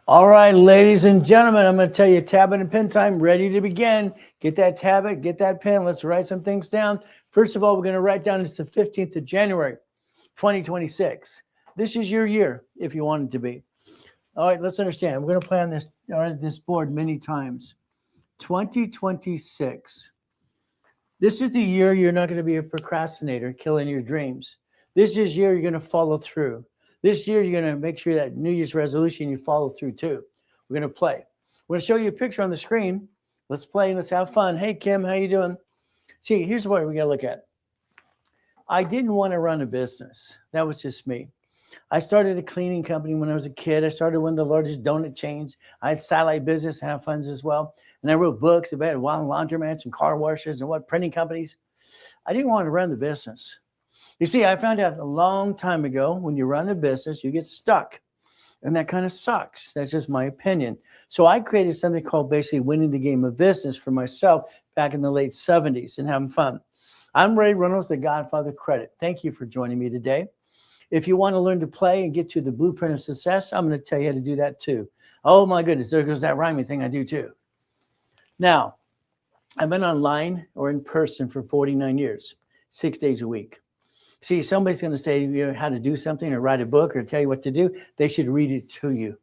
All right, ladies and gentlemen, I'm going to tell you tablet and pen time, ready to begin. Get that tablet, get that pen. Let's write some things down. First of all, we're going to write down it's the 15th of January, 2026. This is your year, if you want it to be. All right, let's understand. We're going to play on this board many times. 2026. This is the year you're not going to be a procrastinator, killing your dreams. This is year you're going to follow through. This year you're going to make sure that New Year's resolution you follow through too. We're going to play. We're going to show you a picture on the screen. Let's play and let's have fun. Hey Kim, how you doing? See, here's what we're going to look at. I didn't want to run a business. That was just me. I started a cleaning company when I was a kid. I started one of the largest donut chains. I had satellite business and have funds as well. And I wrote books about wild laundromats and car washes and what printing companies. I didn't want to run the business. You see, I found out a long time ago when you run a business, you get stuck. And that kind of sucks. That's just my opinion. So I created something called basically winning the game of business for myself back in the late 70s and having fun. I'm Ray Reynolds, the Godfather Credit. Thank you for joining me today. If you want to learn to play and get to the blueprint of success, I'm going to tell you how to do that too. Oh my goodness, there goes that rhyming thing I do too. Now, I've been online or in person for 49 years, 6 days a week. See, somebody's going to say how to do something or write a book or tell you what to do. They should read it to you.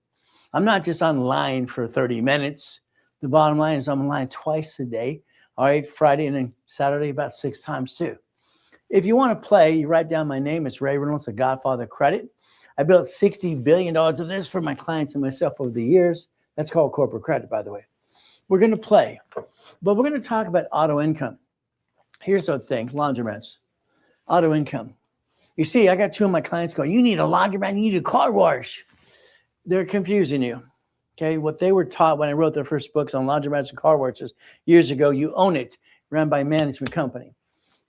I'm not just online for 30 minutes. The bottom line is I'm online twice a day. All right, Friday and then Saturday about 6 times too. If you want to play, you write down my name. It's Ray Reynolds, the Godfather Credit. I built $60 billion of this for my clients and myself over the years. That's called corporate credit, by the way. We're going to play, but we're going to talk about auto income. Here's the thing, laundromats, auto income. You see, I got 2 of my clients going, you need a laundromat, you need a car wash. They're confusing you. Okay, what they were taught when I wrote their first books on laundromats and car washes years ago, you own it, run by a management company.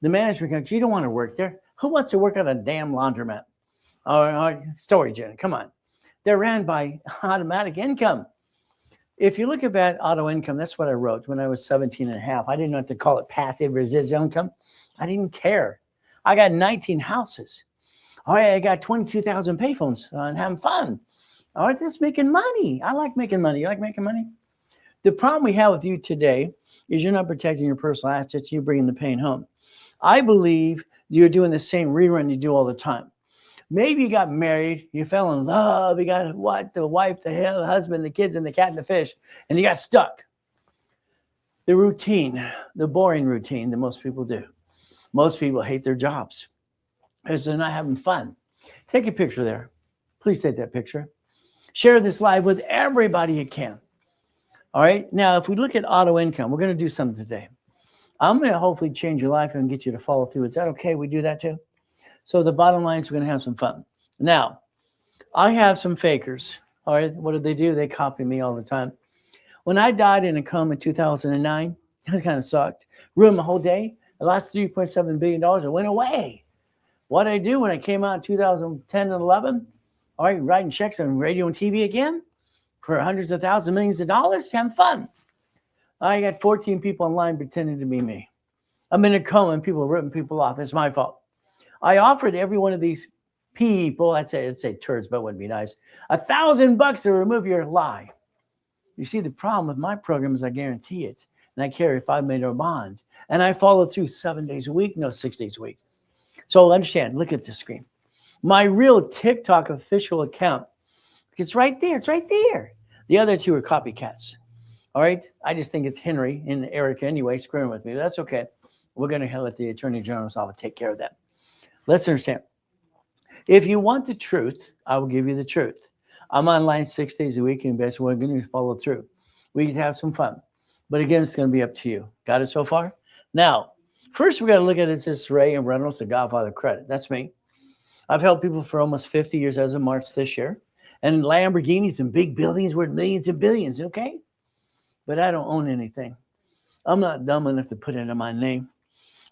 The management company, you don't want to work there. Who wants to work at a damn laundromat? Storage unit, come on. They're ran by automatic income. If you look at auto income, that's what I wrote when I was 17 and a half. I didn't know what to call it, passive residual income. I didn't care. I got 19 houses. All right, I got 22,000 payphones and having fun. All right, that's making money. I like making money. You like making money? The problem we have with you today is you're not protecting your personal assets. You're bringing the pain home. I believe you're doing the same rerun you do all the time. Maybe you got married, you fell in love, you got what? The wife, the husband, the kids, and the cat and the fish, and you got stuck. The routine, the boring routine that most people do. Most people hate their jobs because they're not having fun. Take a picture there. Please take that picture. Share this live with everybody you can. All right. Now, if we look at auto income, we're going to do something today. I'm going to hopefully change your life and get you to follow through. Is that okay? We do that too? So the bottom line is we're going to have some fun. Now, I have some fakers. All right. What do? They copy me all the time. When I died in a coma in 2009, it kind of sucked. Ruined my whole day. I lost $3.7 billion. It went away. What did I do when I came out in 2010 and 11? All right, writing checks on radio and TV again for hundreds of thousands, millions of dollars, having fun. I got 14 people online pretending to be me. I'm in a coma and people are ripping people off. It's my fault. I offered every one of these people, I'd say turds, but it wouldn't be nice, $1,000 to remove your lie. You see, the problem with my program is I guarantee it. And I carry a $5 million bond. And I follow through 7 days a week, no, 6 days a week. So understand, look at the screen. My real TikTok official account, it's right there. It's right there. The other 2 are copycats. All right. I just think it's Henry and Erica anyway, screwing with me. But that's okay. We're going to let the Attorney General's office take care of that. Let's understand. If you want the truth, I will give you the truth. I'm online 6 days a week, and basically we're going to follow through. We can have some fun. But again, it's going to be up to you. Got it so far? Now, first we got to look at it. It's Ray and Reynolds, the Godfather Credit. That's me. I've helped people for almost 50 years as of March this year. And Lamborghinis and big buildings worth millions and billions, okay? But I don't own anything. I'm not dumb enough to put it in my name.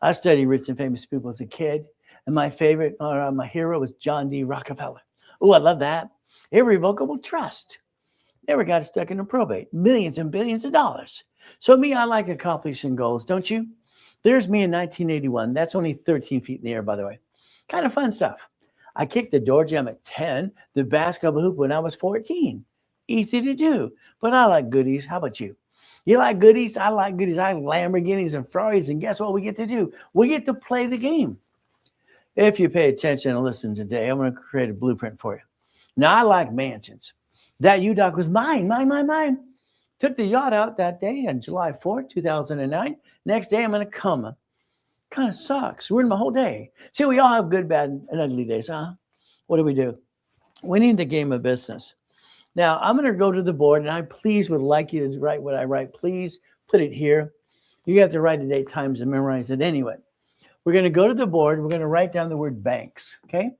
I studied rich and famous people as a kid. And my favorite, or my hero was John D. Rockefeller. Oh, I love that. Irrevocable trust. Never got stuck in a probate. Millions and billions of dollars. So me, I like accomplishing goals, don't you? There's me in 1981. That's only 13 feet in the air, by the way. Kind of fun stuff. I kicked the door jam at 10, the basketball hoop when I was 14. Easy to do. But I like goodies. How about you? You like goodies? I like goodies. I like Lamborghinis and Ferraris. And guess what we get to do? We get to play the game. If you pay attention and listen today, I'm going to create a blueprint for you. Now, I like mansions. That U-Dock was mine. Took the yacht out that day on July 4th, 2009. Next day, I'm in a coma. Kind of sucks. Ruined my whole day. See, we all have good, bad, and ugly days, huh? What do? Winning the game of business. Now, I'm going to go to the board, and I please would like you to write what I write. Please put it here. You have to write it 8 times and memorize it anyway. We're going to go to the board. We're going to write down the word banks, okay?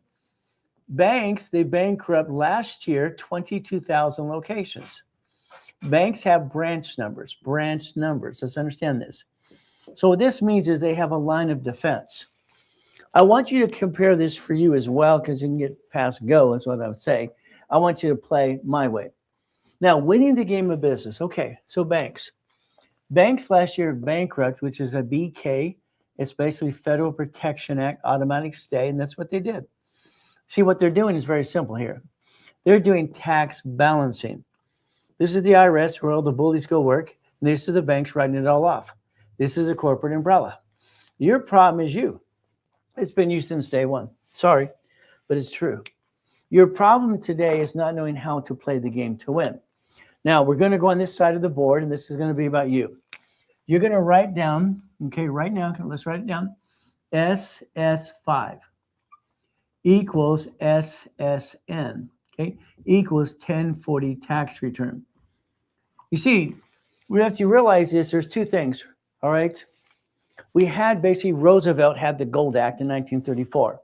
Banks, they bankrupt last year 22,000 locations. Banks have branch numbers. Let's understand this. So what this means is they have a line of defense. I want you to compare this for you as well, because you can get past go, is what I would say. I want you to play my way. Now, winning the game of business. Okay, so banks. Banks last year bankrupt, which is a BK. It's basically Federal Protection Act, automatic stay, and that's what they did. See, what they're doing is very simple here. They're doing tax balancing. This is the IRS where all the bullies go work. And this is the banks writing it all off. This is a corporate umbrella. Your problem is you. It's been you since day one. Sorry, but it's true. Your problem today is not knowing how to play the game to win. Now, we're going to go on this side of the board, and this is going to be about you. You're going to write down, okay, right now, let's write it down. SS5 equals SSN, okay, equals 1040 tax return. You see, we have to realize this. There's 2 things, all right? We had basically, Roosevelt had the Gold Act in 1934.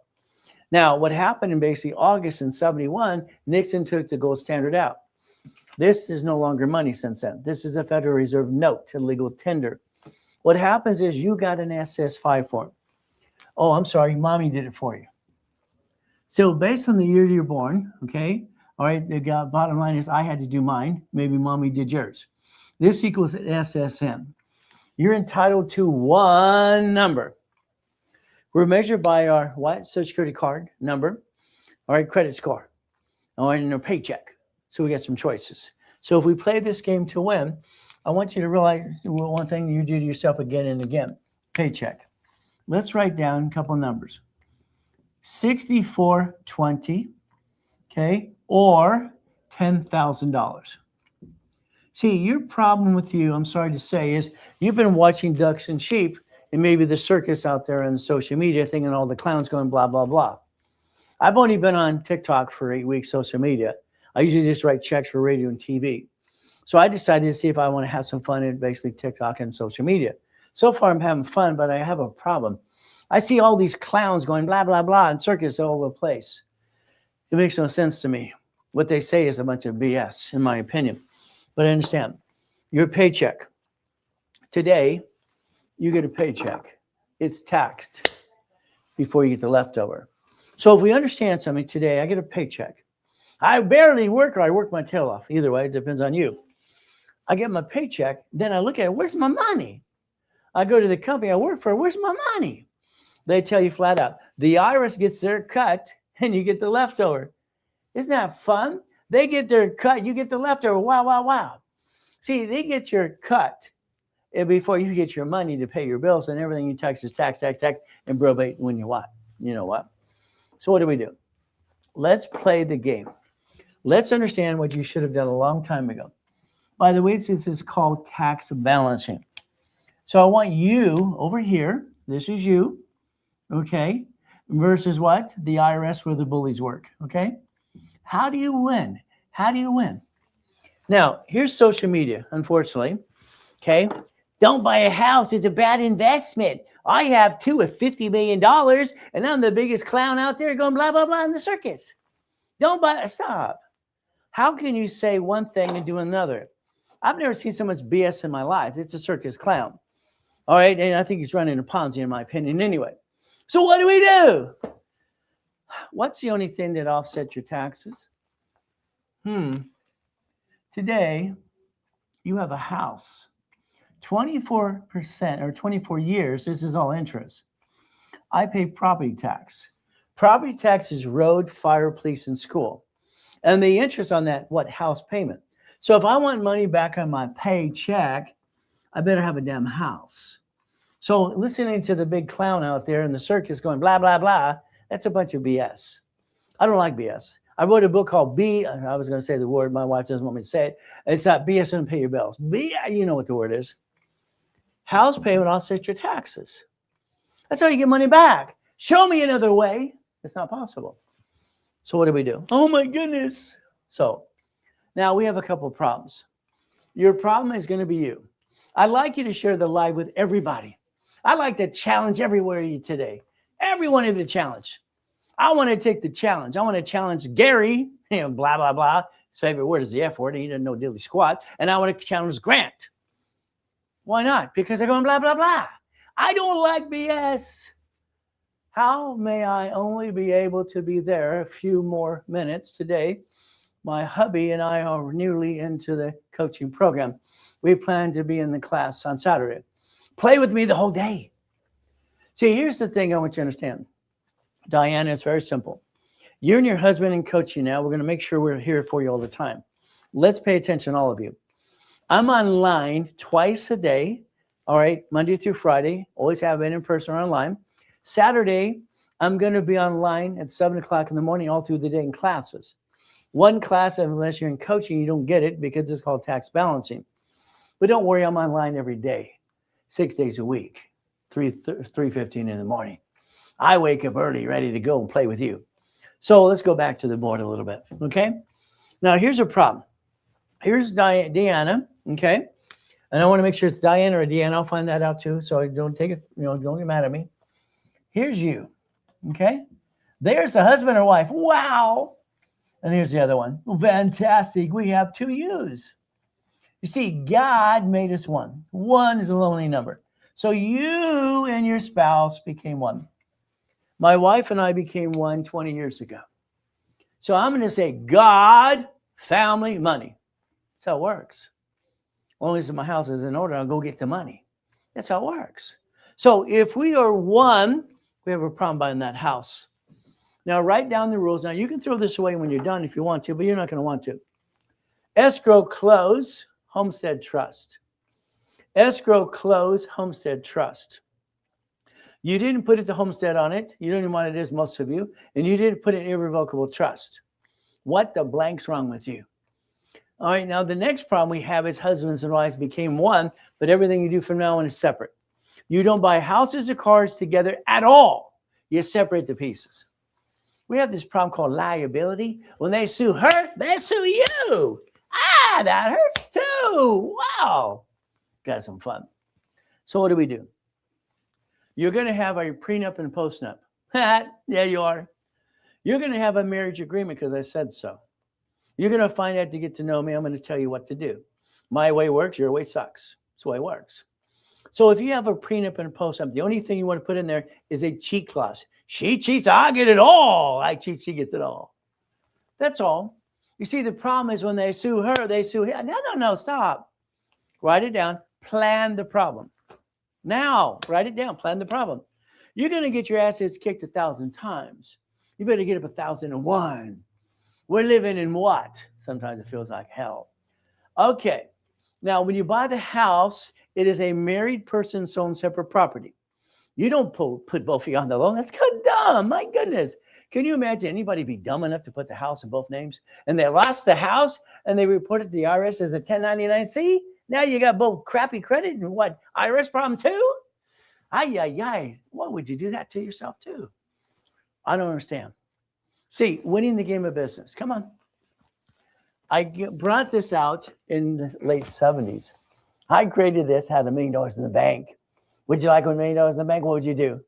Now, what happened in basically August in 71, Nixon took the gold standard out. This is no longer money since then. This is a Federal Reserve note, a legal tender. What happens is you got an SS5 form. Oh, I'm sorry, mommy did it for you. So based on the year you're born, okay, all right, the bottom line is I had to do mine. Maybe mommy did yours. This equals SSN. You're entitled to 1 number. We're measured by our what? Social Security card number, all right, credit score, all right, and our paycheck. So we got some choices. So if we play this game to win, I want you to realize one thing you do to yourself again and again. Paycheck. Let's write down a couple numbers. 6420, okay, or $10,000. See, your problem with you, I'm sorry to say, is you've been watching ducks and sheep and maybe the circus out there on social media thinking all the clowns going blah, blah, blah. I've only been on TikTok for 8 weeks, social media. I usually just write checks for radio and TV. So I decided to see if I want to have some fun in basically TikTok and social media. So far, I'm having fun, but I have a problem. I see all these clowns going blah, blah, blah, and circus all over the place. It makes no sense to me. What they say is a bunch of BS, in my opinion. But I understand. Your paycheck. Today, you get a paycheck. It's taxed before you get the leftover. So if we understand something today, I get a paycheck. I barely work or I work my tail off. Either way, it depends on you. I get my paycheck. Then I look at it. Where's my money? I go to the company I work for. Where's my money? They tell you flat out. The IRS gets their cut and you get the leftover. Isn't that fun? They get their cut. You get the leftover. Wow, wow, wow. See, they get your cut before you get your money to pay your bills, and everything you tax is tax, and probate when you what? You know what? So what do? Let's play the game. Let's understand what you should have done a long time ago. By the way, this is called tax balancing. So I want you over here, this is you, okay, versus what? The IRS where the bullies work, okay? How do you win? How do you win? Now, here's social media, unfortunately, okay? Don't buy a house. It's a bad investment. I have 2 at $50 million, and I'm the biggest clown out there going blah, blah, blah in the circus. Don't buy, stop. How can you say one thing and do another? I've never seen so much BS in my life. It's a circus clown. All right, and I think he's running a Ponzi in my opinion anyway. So what do? What's the only thing that offsets your taxes? Today, you have a house. 24% or 24 years, this is all interest. I pay property tax. Property tax is road, fire, police, and school. And the interest on that, what, house payment. So if I want money back on my paycheck, I better have a damn house. So listening to the big clown out there in the circus going blah, blah, blah, that's a bunch of BS. I don't like BS. I wrote a book called I was going to say the word. My wife doesn't want me to say it. It's not BS and pay your bills. You know what the word is. House payment offsets your taxes. That's how you get money back. Show me another way. It's not possible. So what do? Oh my goodness. So now we have a couple of problems. Your problem is going to be you. I'd like you to share the live with everybody. I'd like to challenge everywhere you today. Everyone in the challenge. I want to take the challenge. I want to challenge Gary, blah, blah, blah. His favorite word is the F word. He doesn't know diddly squat. And I want to challenge Grant. Why not? Because they're going blah, blah, blah. I don't like BS. How may I only be able to be there a few more minutes today? My hubby and I are newly into the coaching program. We plan to be in the class on Saturday. Play with me the whole day. See, here's the thing I want you to understand. Diana, it's very simple. You and your husband in coaching now, we're going to make sure we're here for you all the time. Let's pay attention, all of you. I'm online twice a day, all right, Monday through Friday. Always have it in person or online. Saturday, I'm going to be online at 7 o'clock in the morning all through the day in classes. One class, unless you're in coaching, you don't get it because it's called tax balancing. But don't worry, I'm online every day, 6 days a week, 3:15 in the morning. I wake up early, ready to go and play with you. So let's go back to the board a little bit, okay? Now, here's a problem. Here's Deanna, okay? And I want to make sure it's Diana or Deanna. I'll find that out too, so don't take it, don't get mad at me. Here's you, okay? There's the husband or wife. Wow. And here's the other one. Well, fantastic. We have two yous. You see, God made us one. One is a lonely number. So you and your spouse became one. My wife and I became one 20 years ago. So I'm going to say God, family, money. That's how it works. As long as my house is in order, I'll go get the money. That's how it works. So if we are one, we have a problem buying that house. Now, write down the rules. Now, you can throw this away when you're done if you want to, but you're not going to want to. Escrow, close, homestead trust. Escrow, close, homestead trust. You didn't put it to homestead on it. You don't even know what it is, most of you. And you didn't put an irrevocable trust. What the blank's wrong with you? All right, now the next problem we have is husbands and wives became one, but everything you do from now on is separate. You don't buy houses or cars together at all. You separate the pieces. We have this problem called liability. When they sue her, they sue you. Ah, that hurts too. Wow. Got some fun. So what do? You're going to have a prenup and postnup. Yeah, you are. You're going to have a marriage agreement because I said so. You're going to find out to get to know me. I'm going to tell you what to do. My way works. Your way sucks. That's the way it works. So if you have a prenup and a postnup, the only thing you want to put in there is a cheat clause. She cheats, I get it all. I cheat, she gets it all. That's all. You see, the problem is when they sue her, they sue him. No, stop. Write it down. Plan the problem. Now, write it down. Plan the problem. You're going to get your assets kicked 1,000 times. You better get up 1,001. We're living in what? Sometimes it feels like hell. Okay. Now, when you buy the house, it is a married person's own separate property. You don't put both of you on the loan. That's kind of dumb. My goodness. Can you imagine anybody be dumb enough to put the house in both names? And they lost the house and they reported to the IRS as a 1099-C? Now you got both crappy credit and what? IRS problem too? Ay. Why would you do that to yourself too? I don't understand. See, winning the game of business. Come on. I brought this out in the late 70s. I created this, had $1 million in the bank. Would you like $1 million in the bank? What would you do?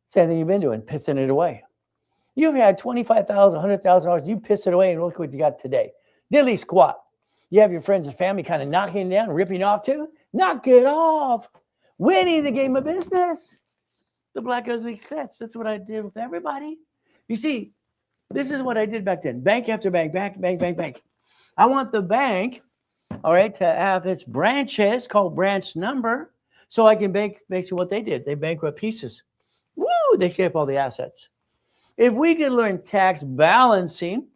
Same thing you've been doing, pissing it away. You've had $25,000, $100,000. You piss it away and look what you got today. Diddly squat. You have your friends and family kind of knocking down, ripping off too. Knock it off. Winning the game of business. The black ugly sets. That's what I did with everybody. You see, this is what I did back then. Bank after bank, bank. I want the bank, all right, to have its branches called branch number so I can bank basically what they did. They bankrupt pieces. Woo! They kept all the assets. If we can learn tax balancing,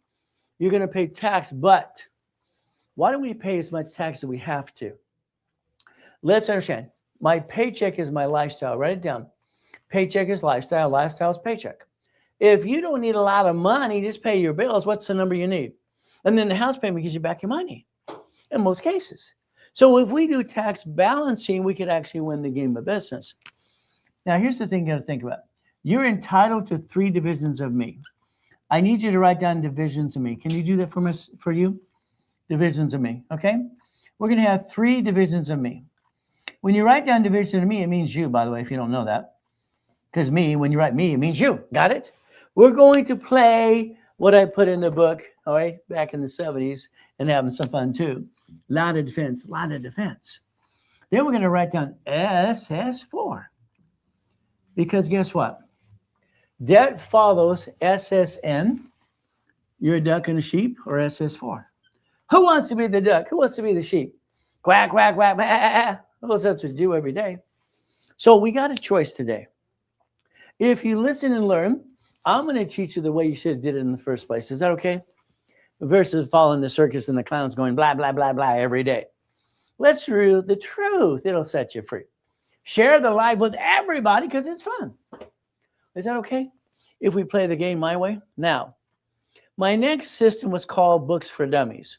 you're going to pay tax, but Why don't we pay as much tax as we have to? Let's understand. My paycheck is my lifestyle. Write it down. Paycheck is lifestyle. Lifestyle is paycheck. If you don't need a lot of money, just pay your bills. What's the number you need? And then the house payment gives you back your money in most cases. So if we do tax balancing, we could actually win the game of business. Now, here's the thing you got to think about. You're entitled to 3 divisions of me. I need you to write down divisions of me. Can you do that for you? Divisions of me, okay? We're going to have 3 divisions of me. When you write down division of me, it means you, by the way, if you don't know that. Because me, when you write me, it means you. Got it? We're going to play what I put in the book, all right, back in the 70s, and having some fun too. Lot of defense. Then we're going to write down SS4. Because guess what? Debt follows SSN. You're a duck and a sheep, or SS4. Who wants to be the duck? Who wants to be the sheep? Quack, quack, quack, quack. Well, that's what you do every day. So we got a choice today. If you listen and learn, I'm going to teach you the way you should have did it in the first place. Is that okay? Versus following the circus and the clowns going blah, blah, blah, blah every day. Let's do the truth. It'll set you free. Share the live with everybody because it's fun. Is that okay? If we play the game my way? Now, my next system was called Books for Dummies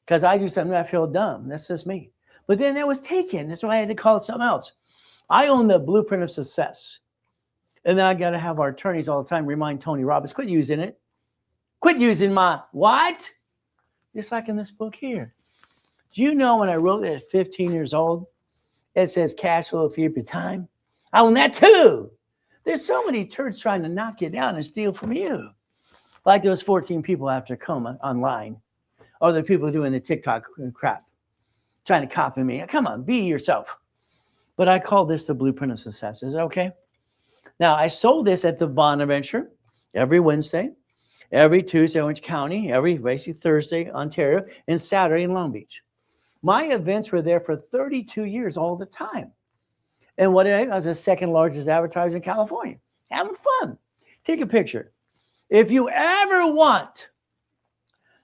because I do something I feel dumb. That's just me. But then that was taken. That's why I had to call it something else. I own the Blueprint of Success. And then I got to have our attorneys all the time remind Tony Robbins, quit using it. Quit using my what? Just like in this book here. Do you know when I wrote it at 15 years old, it says cash flow for your time? I own that too. There's so many turds trying to knock you down and steal from you. Like those 14 people after coma online. Or the people doing the TikTok crap. Trying to copy me. Come on, be yourself. But I call this the Blueprint of Success. Is it okay? Now, I sold this at the Bonaventure every Wednesday, every Tuesday, Orange County, every basically Thursday, Ontario, and Saturday in Long Beach. My events were there for 32 years all the time. And what I was the second largest advertiser in California. Having fun. Take a picture. If you ever want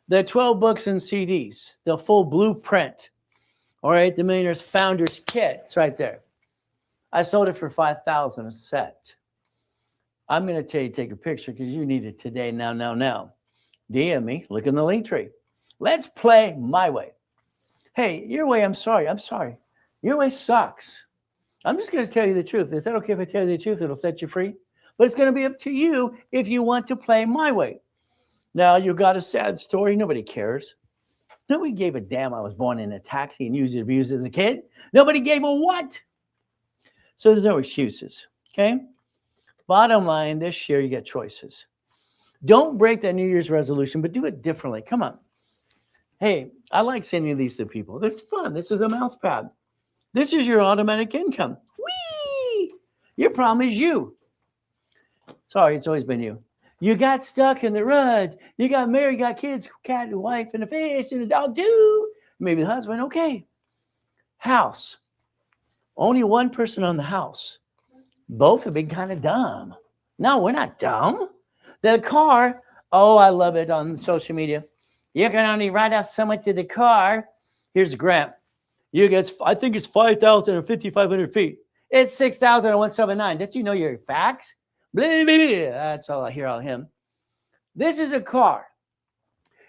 the 12 books and CDs, the full blueprint, all right, the Millionaire's Founders Kit, it's right there. I sold it for $5,000 a set. I'm going to tell you, take a picture because you need it today, now. DM me, look in the link tree. Let's play my way. Hey, your way, I'm sorry. Your way sucks. I'm just going to tell you the truth. Is that okay if I tell you the truth? It'll set you free. But it's going to be up to you if you want to play my way. Now, you got a sad story. Nobody cares. Nobody gave a damn I was born in a taxi and used it abused as a kid. Nobody gave a what? So there's no excuses, okay? Bottom line, this year you get choices. Don't break that New Year's resolution, but do it differently. Come on. Hey, I like sending these to people. It's fun. This is a mouse pad. This is your automatic income. Whee! Your problem is you. Sorry, it's always been you. You got stuck in the rut. You got married, got kids, cat, and wife, and a fish, and a dog too. Maybe the husband, okay. House. Only one person on the house. Both have been kind of dumb. No, we're not dumb. The car, oh, I love it on social media. You can only ride out so much of the car. Here's a grant. You get, I think it's 5,000 or 5,500 feet. It's 6,179. Did you know your facts? Blah, blah, blah. That's all I hear on him. This is a car.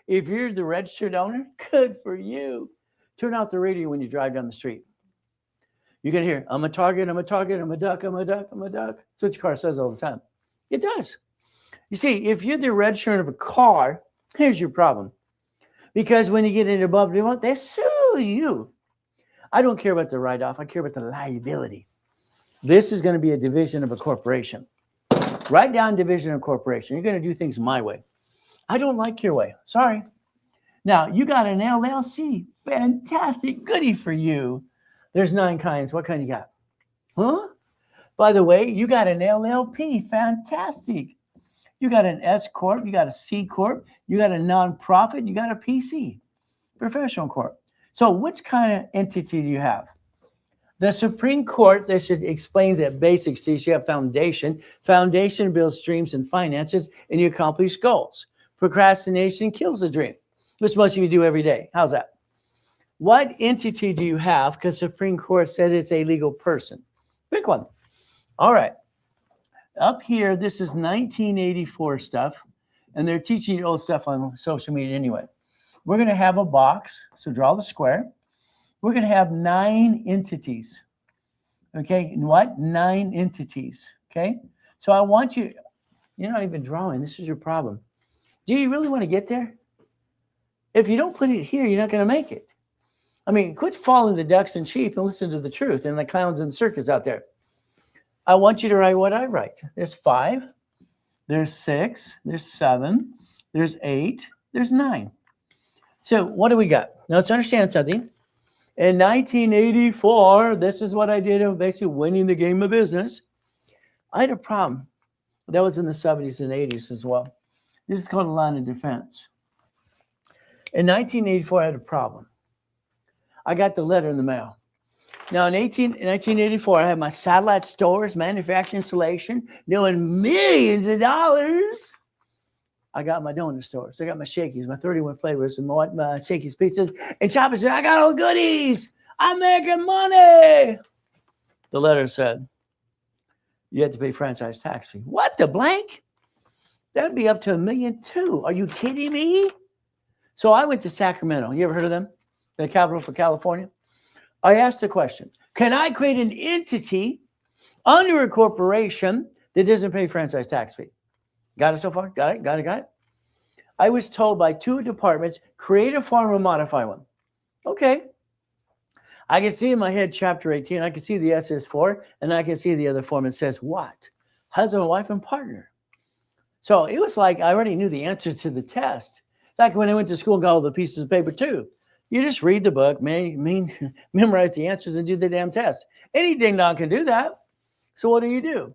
If you're the registered owner, good for you. Turn out the radio when you drive down the street. You're going to hear, I'm a target, I'm a target, I'm a duck, I'm a duck, I'm a duck. That's what your car says all the time. It does. You see, if you're the registered of a car, here's your problem. Because when you get into above, they sue you. I don't care about the write-off. I care about the liability. This is going to be a division of a corporation. Write down division of corporation. You're going to do things my way. I don't like your way. Sorry. Now, you got an LLC. Fantastic. Goodie for you. There's 9 kinds. What kind you got? Huh? By the way, you got an LLP. Fantastic. You got an S Corp. You got a C Corp. You got a nonprofit. You got a PC. Professional Corp. So which kind of entity do you have? The Supreme Court, they should explain the basics to you. You have foundation. Foundation builds streams and finances, and you accomplish goals. Procrastination kills the dream, which most of you do every day. How's that? What entity do you have? Because Supreme Court said it's a legal person. Pick one. All right. Up here, this is 1984 stuff, and they're teaching you old stuff on social media anyway. We're going to have a box, so draw the square. We're going to have 9 entities. Okay, what? 9 entities. Okay, so I want you, you're not even drawing. This is your problem. Do you really want to get there? If you don't put it here, you're not going to make it. I mean, quit following the ducks and sheep and listen to the truth and the clowns in the circus out there. I want you to write what I write. There's 5, there's 6, there's 7, there's 8, there's 9. So what do we got? Now let's understand something. In 1984, this is what I did of basically winning the game of business. I had a problem. That was in the 70s and 80s as well. This is called a line of defense. In 1984, I had a problem. I got the letter in the mail. Now, in 1984, I had my satellite stores, manufacturing, installation, doing millions of dollars. I got my donut stores. I got my Shakey's, my 31 flavors, and my Shakey's pizzas. And Chopper said, I got all the goodies. I'm making money. The letter said, you have to pay franchise tax fee. What the blank? That'd be up to $1.2 million. Are you kidding me? So I went to Sacramento. You ever heard of them? The capital for California. I asked the question, can I create an entity under a corporation that doesn't pay franchise tax fee? Got it so far? Got it? I was told by 2 departments, create a form and modify one. Okay. I can see in my head chapter 18, I can see the SS4, and I can see the other form. It says what? Husband, wife, and partner. So it was like I already knew the answer to the test. Like when I went to school and got all the pieces of paper too. You just read the book, memorize the answers, and do the damn test. Any ding dong can do that. So what do?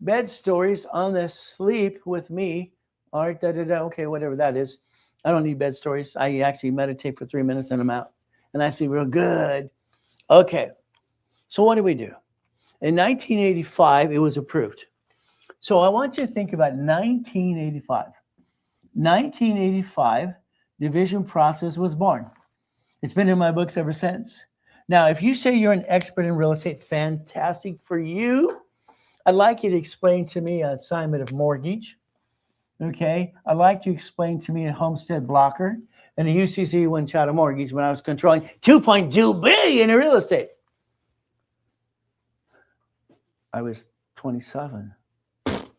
Bed stories on the sleep with me. All right, okay, whatever that is. I don't need bed stories. I actually meditate for 3 minutes and I'm out. And I see real good. Okay, so what do? In 1985, it was approved. So I want you to think about 1985. 1985, division process was born. It's been in my books ever since. Now, if you say you're an expert in real estate, fantastic for you. I'd like you to explain to me an assignment of mortgage. Okay. I'd like you to explain to me a homestead blocker and a UCC one-child mortgage when I was controlling $2.2 billion in real estate. I was 27. It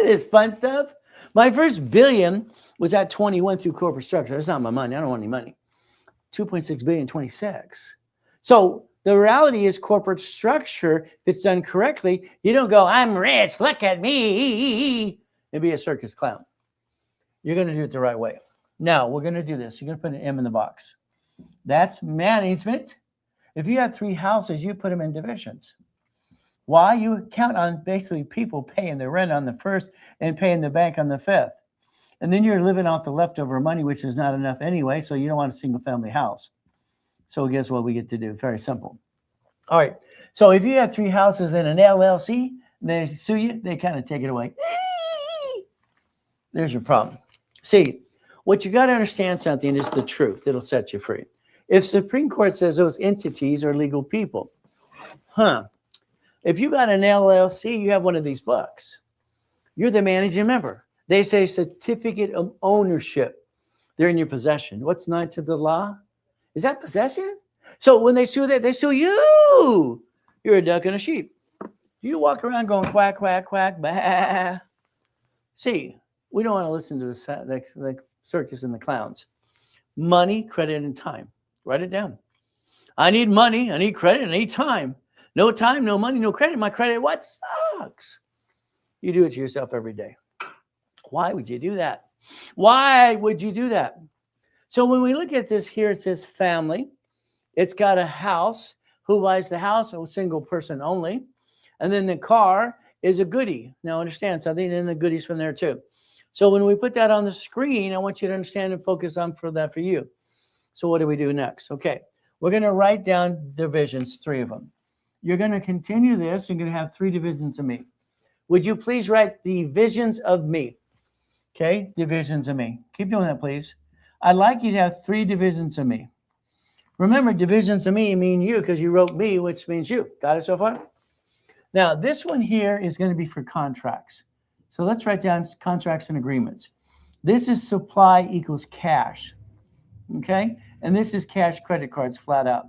is fun stuff. My first billion was at 21 through corporate structure. That's not my money. I don't want any money. 2.6 billion, 26. So the reality is corporate structure, if it's done correctly, you don't go, I'm rich, look at me, and be a circus clown. You're going to do it the right way. Now, we're going to do this. You're going to put an M in the box. That's management. If you have 3 houses, you put them in divisions. Why? You count on basically people paying the rent on the first and paying the bank on the 5th. And then you're living off the leftover money, which is not enough anyway, so you don't want a single family house. So guess what we get to do? Very simple. All right. So if you have 3 houses in an LLC, they sue you, they kind of take it away. There's your problem. See, what you got to understand something is the truth. It'll set you free. If Supreme Court says those entities are legal people, if you got an LLC, you have one of these books. You're the managing member. They say certificate of ownership. They're in your possession. What's not to the law? Is that possession? So when they sue that, they sue you. You're a duck and a sheep. You walk around going quack, quack, quack, bah. See, we don't want to listen to the circus and the clowns. Money, credit, and time. Write it down. I need money. I need credit. I need time. No time, no money, no credit. My credit, what sucks? You do it to yourself every day. Why would you do that? Why would you do that? So when we look at this here, it says family. It's got a house. Who buys the house? A single person only. And then the car is a goodie. Now understand something, and the goodies from there too. So when we put that on the screen, I want you to understand and focus on for you. So what do we do next? Okay, we're going to write down divisions, 3 of them. You're going to continue this. You're going to have 3 divisions of me. Would you please write divisions of me? Okay, divisions of me. Keep doing that, please. I'd like you to have 3 divisions of me. Remember, divisions of me mean you because you wrote me, which means you. Got it so far? Now, this one here is going to be for contracts. So let's write down contracts and agreements. This is supply equals cash. Okay? And this is cash credit cards flat out.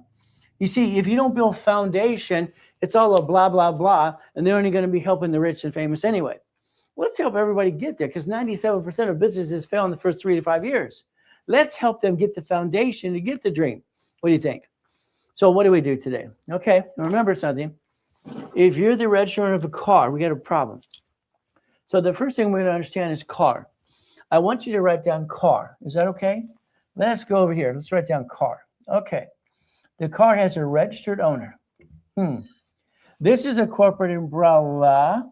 You see, if you don't build foundation, it's all a blah, blah, blah, and they're only going to be helping the rich and famous anyway. Let's help everybody get there because 97% of businesses fail in the first 3 to 5 years. Let's help them get the foundation to get the dream. What do you think? So what do we do today? Okay, remember something. If you're the register of a car, we got a problem. So the first thing we're going to understand is car. I want you to write down car. Is that okay? Let's go over here. Let's write down car. Okay. The car has a registered owner. This is a corporate umbrella.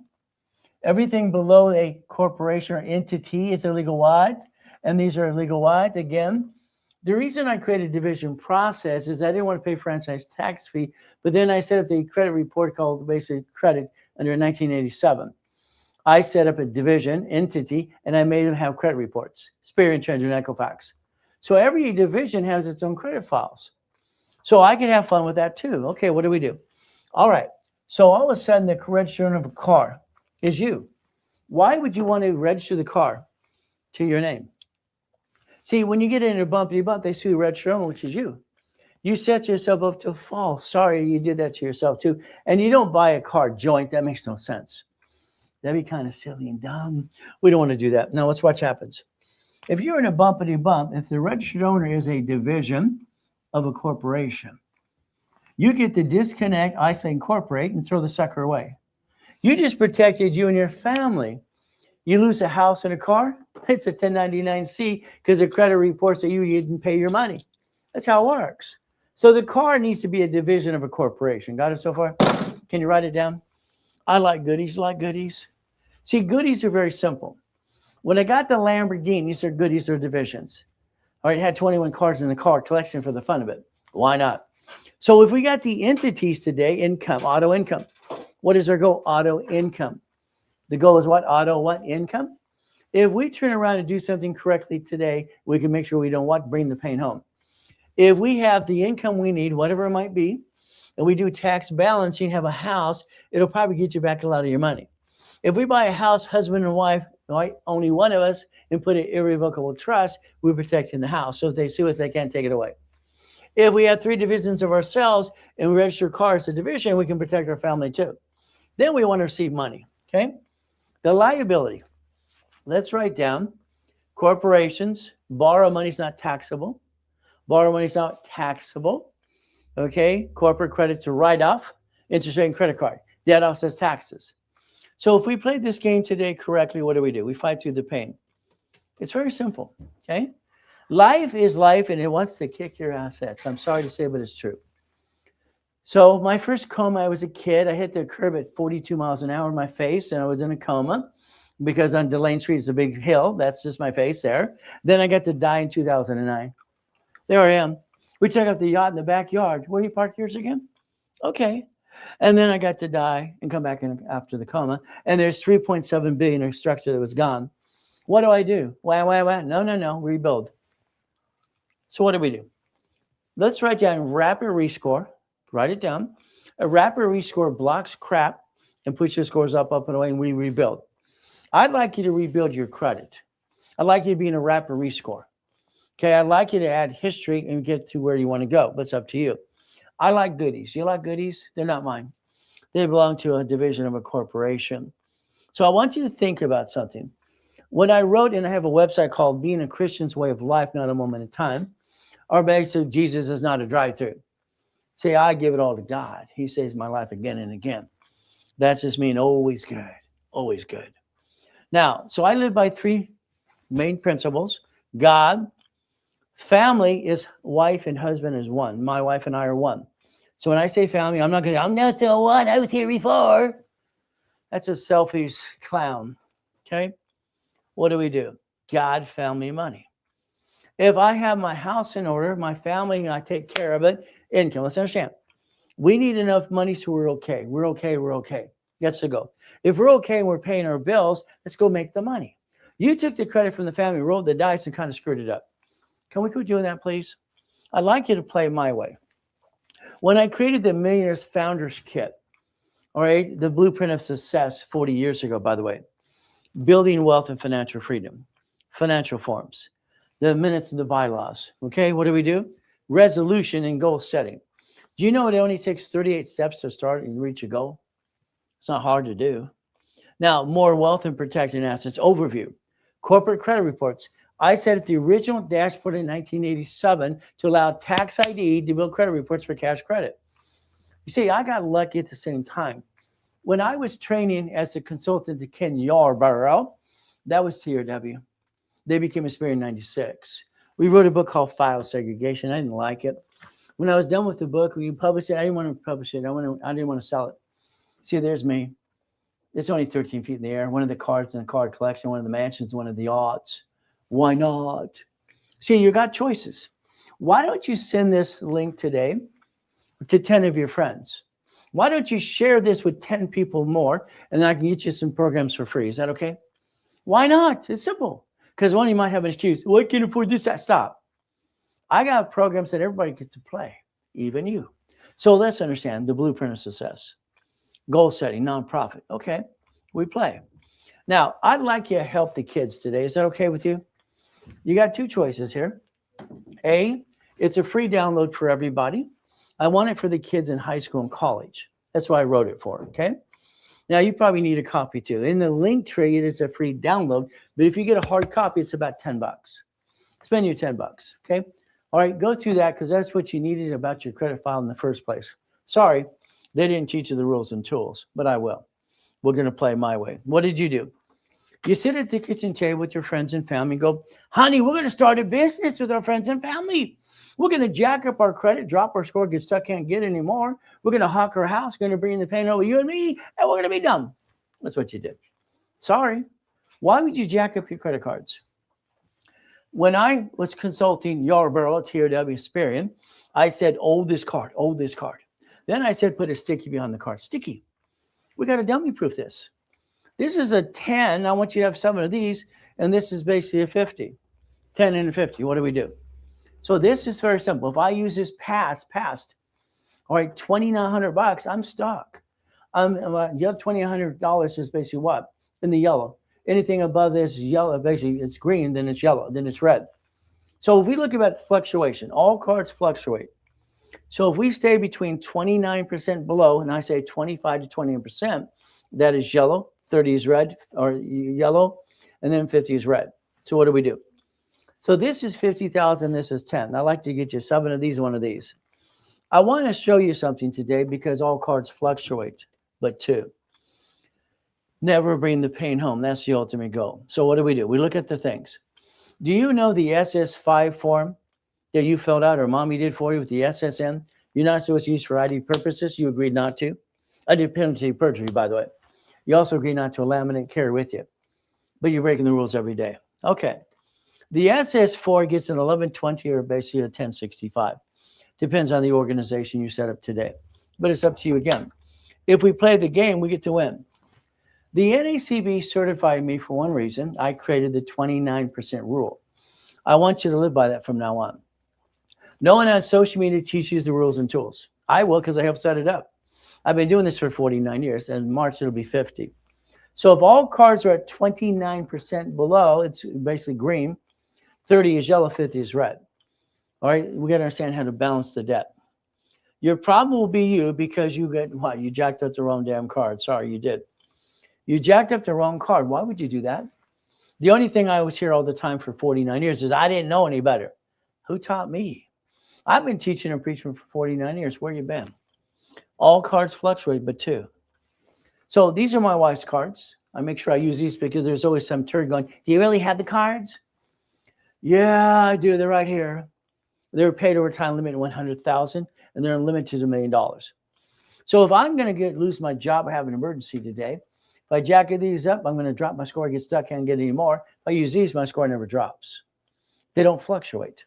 Everything below a corporation or entity is a legal wide, and these are legal wide. Again, the reason I created division process is I didn't want to pay franchise tax fee, but then I set up the credit report called basic credit under 1987. I set up a division entity, and I made them have credit reports, Spirit, Treasure, and Equifax. So every division has its own credit files. So I can have fun with that too. Okay, what do we do? All right. So all of a sudden, the register of a car is you. Why would you want to register the car to your name? See, when you get in a bumpity bump, they sue the register owner, which is you. You set yourself up to fall. Sorry, you did that to yourself too. And you don't buy a car joint. That makes no sense. That'd be kind of silly and dumb. We don't want to do that. Now let's watch what happens. If you're in a bumpity bump, if the registered owner is a division of a corporation, you get to disconnect, isolate, incorporate, and throw the sucker away. You just protected you and your family. You lose a house and a car, it's a 1099-C because the credit reports that you didn't pay your money. That's how it works. So the car needs to be a division of a corporation. Got it so far? Can you write it down? I like goodies. You like goodies? See, goodies are very simple. When I got the Lamborghinis, are goodies or divisions. All right, it had 21 cars in the car collection for the fun of it. Why not? So if we got the entities today, income, auto income. What is our goal? Auto income. The goal is what? Auto what? Income. If we turn around and do something correctly today, we can make sure we don't what? Bring the pain home. If we have the income we need, whatever it might be, and we do tax balancing, have a house, it'll probably get you back a lot of your money. If we buy a house, husband and wife, right, only one of us, and put an irrevocable trust, we're protecting the house. So if they sue us, they can't take it away. If we have 3 divisions of ourselves and we register cars as a division, we can protect our family too. Then we want to receive money, okay? The liability. Let's write down corporations. Borrow money is not taxable. Borrow money is not taxable, okay? Corporate credit's a write-off. Interest rate and credit card. Debt offsets taxes. So if we played this game today correctly, what do? We fight through the pain. It's very simple, okay? Life is life, and it wants to kick your assets. I'm sorry to say, but it's true. So my first coma, I was a kid. I hit the curb at 42 miles an hour in my face, and I was in a coma because on Delane Street is a big hill. That's just my face there. Then I got to die in 2009. There I am. We took out the yacht in the backyard. Where do you park yours again? Okay. And then I got to die and come back in after the coma. And there's 3.7 billion in structure that was gone. What do? Why? No. Rebuild. So what do we do? Let's write down rapid rescore. Write it down. A rapid rescore blocks crap and puts your scores up and away, and we rebuild. I'd like you to rebuild your credit. I'd like you to be in a rapid rescore. Okay, I'd like you to add history and get to where you want to go, but it's up to you. I like goodies. You like goodies? They're not mine. They belong to a division of a corporation. So I want you to think about something. When I wrote, and I have a website called Being a Christian's Way of Life, Not a Moment in Time, our base of Jesus is not a drive-through. Say, I give it all to God. He saves my life again and again. That's just mean always good, always good. Now, so I live by 3 main principles. God, family is wife and husband is one. My wife and I are one. So when I say family, I'm not the one. I was here before. That's a selfish clown. Okay. What do? God, family, money. If I have my house in order, my family, and I take care of it, income. Let's understand. We need enough money so we're okay. We're okay. That's the goal. If we're okay and we're paying our bills, let's go make the money. You took the credit from the family, rolled the dice, and kind of screwed it up. Can we quit doing that, please? I'd like you to play my way. When I created the Millionaires Founders Kit, all right, the blueprint of success 40 years ago, by the way, building wealth and financial freedom, financial forms, the minutes and the bylaws. Okay, what do? Resolution and goal setting. Do you know it only takes 38 steps to start and reach a goal? It's not hard to do. Now, more wealth and protecting assets overview. Corporate credit reports. I set up the original dashboard in 1987 to allow tax ID to build credit reports for cash credit. You see, I got lucky at the same time. When I was training as a consultant to Ken Yarborough, that was TRW. They became a Spirit in 96. We wrote a book called File Segregation. I didn't like it. When I was done with the book, we published it. I didn't want to publish it. I didn't want to sell it. See, there's me. It's only 13 feet in the air. One of the cards in the card collection, one of the mansions, one of the yachts. Why not? See, you got choices. Why don't you send this link today to 10 of your friends? Why don't you share this with 10 people more, and then I can get you some programs for free? Is that okay? Why not? It's simple. Because one, you might have an excuse. Well, I can't afford this. Stop. I got programs that everybody gets to play, even you. So let's understand the blueprint of success. Goal setting, nonprofit. Okay, we play. Now, I'd like you to help the kids today. Is that okay with you? You got two choices here. A, it's a free download for everybody. I want it for the kids in high school and college. That's why I wrote it for, okay? Now, you probably need a copy too. In the link tree, it is a free download, but if you get a hard copy, it's about $10. Spend your $10, okay? All right, go through that because that's what you needed about your credit file in the first place. Sorry, they didn't teach you the rules and tools, but I will. We're going to play my way. What did you do? You sit at the kitchen table with your friends and family and go, honey, we're going to start a business with our friends and family. We're going to jack up our credit, drop our score, get stuck, can't get anymore. We're going to hawk our house, going to bring the pain over you and me, and we're going to be done. That's what you did. Sorry. Why would you jack up your credit cards? When I was consulting Yarborough, TRW Experian, I said, oh, this card. Then I said, put a sticky behind the card. Sticky. We got to dummy proof this. This is a 10. I want you to have 7 of these. And this is basically a 50. 10 and a 50. What do we do? So this is very simple. If I use this past, all right, $2,900, I'm stuck. You have $2,900 is basically what? In the yellow. Anything above this is yellow. Basically, it's green, then it's yellow, then it's red. So if we look at fluctuation, all cards fluctuate. So if we stay between 29% below, and I say 25 to 20%, that is yellow, 30 is red or yellow, and then 50 is red. So what do? So this is 50,000, this is 10. I like to get you 7 of these, 1 of these. I want to show you something today because all cards fluctuate, but 2. Never bring the pain home. That's the ultimate goal. So what do? We look at the things. Do you know the SS5 form that you filled out or mommy did for you with the SSN? You're not supposed to use for ID purposes. You agreed not to. I did penalty of perjury, by the way. You also agreed not to laminate carry with you, but you're breaking the rules every day. Okay. The SS4 gets an 1120 or basically a 1065. Depends on the organization you set up today, but it's up to you again. If we play the game, we get to win. The NACB certified me for one reason. I created the 29% rule. I want you to live by that from now on. No one on social media teaches the rules and tools. I will because I helped set it up. I've been doing this for 49 years, and in March it'll be 50. So if all cards are at 29% below, it's basically green, 30 is yellow, 50 is red. All right, we got to understand how to balance the debt. Your problem will be you because you get what? You jacked up the wrong damn card. Sorry, you did. You jacked up the wrong card. Why would you do that? The only thing I was here all the time for 49 years is I didn't know any better. Who taught me? I've been teaching and preaching for 49 years. Where you been? All cards fluctuate, but 2. So these are my wife's cards. I make sure I use these because there's always some turd going, do you really have the cards? Yeah, I do. They're right here. They're paid over time limit $100,000, and they're limited to $1 million. So if I'm going to lose my job or have an emergency today, if I jack these up, I'm going to drop my score, get stuck, can't get any more. If I use these, my score never drops. They don't fluctuate.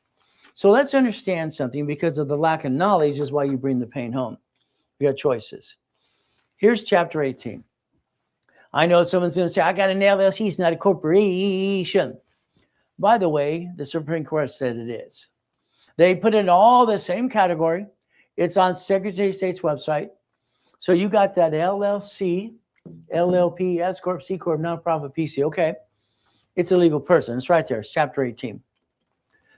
So let's understand something because of the lack of knowledge is why you bring the pain home. You got choices. Here's chapter 18. I know someone's going to say, I got an LLC, it's not a corporation. By the way, the Supreme Court said it is. They put it in all the same category. It's on Secretary of State's website. So you got that LLC, LLP, S Corp, C Corp, nonprofit, PC. Okay. It's a legal person. It's right there. It's chapter 18.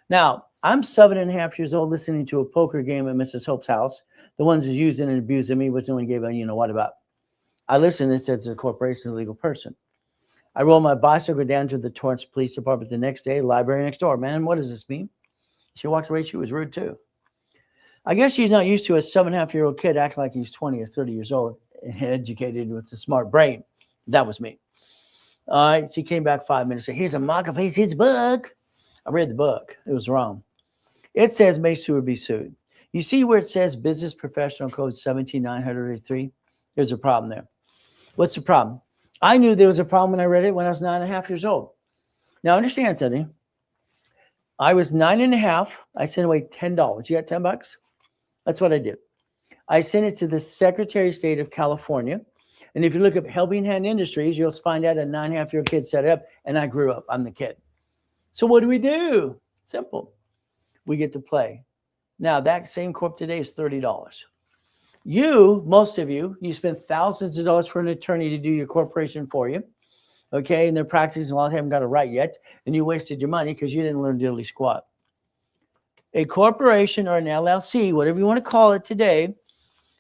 Now, I'm 7.5 years old listening to a poker game at Mrs. Hope's house. The ones who's using and abusing me, which no one gave a what about. I listened. It says a corporation is a legal person. I rolled my bicycle down to the Torrance Police Department the next day, library next door. Man, what does this mean? She walks away. She was rude too. I guess she's not used to a 7.5-year-old kid acting like he's 20 or 30 years old and educated with a smart brain. That was me. All right. She came back 5 minutes. Said, here's a mock of his book. I read the book. It was wrong. It says may sue or be sued. You see where it says Business Professional Code 17983? There's a problem there. What's the problem? I knew there was a problem when I read it when I was 9.5 years old. Now understand something. I was 9.5. I sent away $10. You got $10? That's what I did. I sent it to the Secretary of State of California. And if you look up Helping Hand Industries, you'll find out a 9.5-year-old kid set it up, and I grew up. I'm the kid. So what do? Simple. We get to play. Now, that same corp today is $30. Most of you spend thousands of dollars for an attorney to do your corporation for you. Okay, and they're practicing law, they haven't got it right yet, and you wasted your money because you didn't learn diddly squat. A corporation or an LLC, whatever you want to call it today,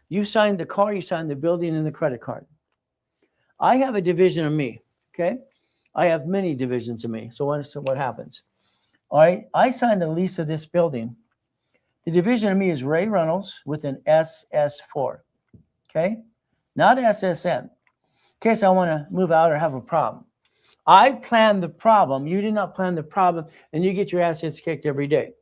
you signed the car, you signed the building, and the credit card. I have a division of me, okay? I have many divisions of me. So what happens? All right, I signed the lease of this building. The division of me is Ray Reynolds with an SS4, okay? Not SSN. In case I want to move out or have a problem. I plan the problem. You did not plan the problem, and you get your assets kicked every day.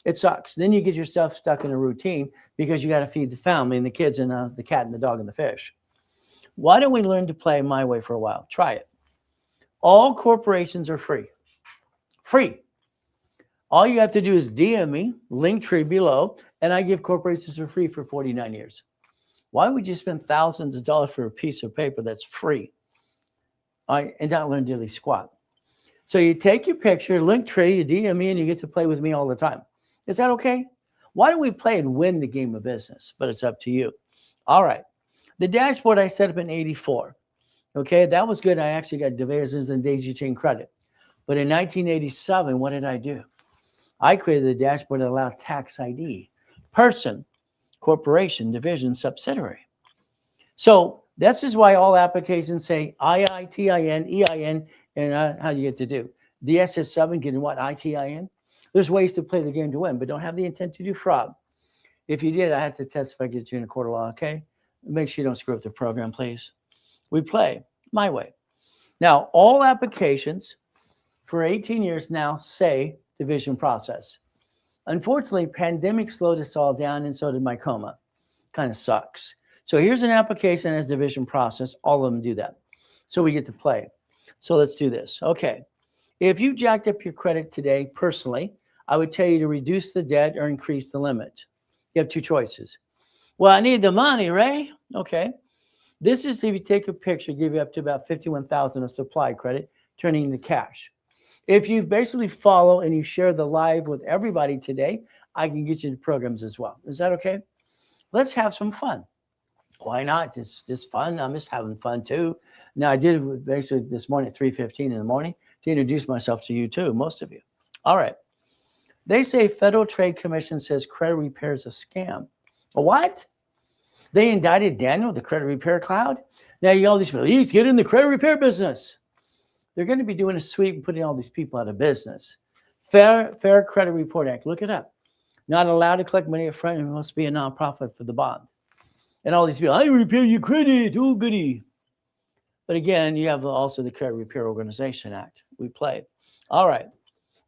It sucks. Then you get yourself stuck in a routine because you got to feed the family and the kids and the cat and the dog and the fish. Why don't we learn to play my way for a while? Try it. All corporations are free. Free. All you have to do is DM me, Linktree below, and I give corporations for free for 49 years. Why would you spend thousands of dollars for a piece of paper that's free? And not learn diddly squat. So you take your picture, Linktree, you DM me, and you get to play with me all the time. Is that okay? Why don't we play and win the game of business? But it's up to you. All right. The dashboard I set up in 84. Okay, that was good. I actually got divisions and daisy chain credit. But in 1987, what did I do? I created the dashboard that allowed tax ID, person, corporation, division, subsidiary. So this is why all applications say IITIN, EIN, and how you get to do. The SS7 getting what? ITIN? There's ways to play the game to win, but don't have the intent to do fraud. If you did, I had to testify, get you in a court of law, okay? Make sure you don't screw up the program, please. We play my way. Now, all applications for 18 years now say division process. Unfortunately, pandemic slowed us all down, and so did my coma. Kind of sucks. So here's an application as division process. All of them do that. So we get to play. So let's do this. Okay. If you jacked up your credit today personally, I would tell you to reduce the debt or increase the limit. You have two choices. Well, I need the money, Ray. Okay. This is if you take a picture, give you up to about $51,000 of supply credit, turning into cash. If you basically follow and you share the live with everybody today, I can get you the programs as well. Is that okay? Let's have some fun. Why not? Just fun. I'm just having fun too. Now, I did it basically this morning at 3:15 in the morning to introduce myself to you too, most of you. All right. They say Federal Trade Commission says credit repair is a scam. What? They indicted Daniel, the credit repair cloud. Now you all these people, you get in the credit repair business. They're going to be doing a sweep and putting all these people out of business. Fair Credit Report Act. Look it up. Not allowed to collect money up front. It must be a nonprofit for the bond. And all these people, I repair your credit. Oh, goody. But again, you have also the Credit Repair Organization Act. We play. All right.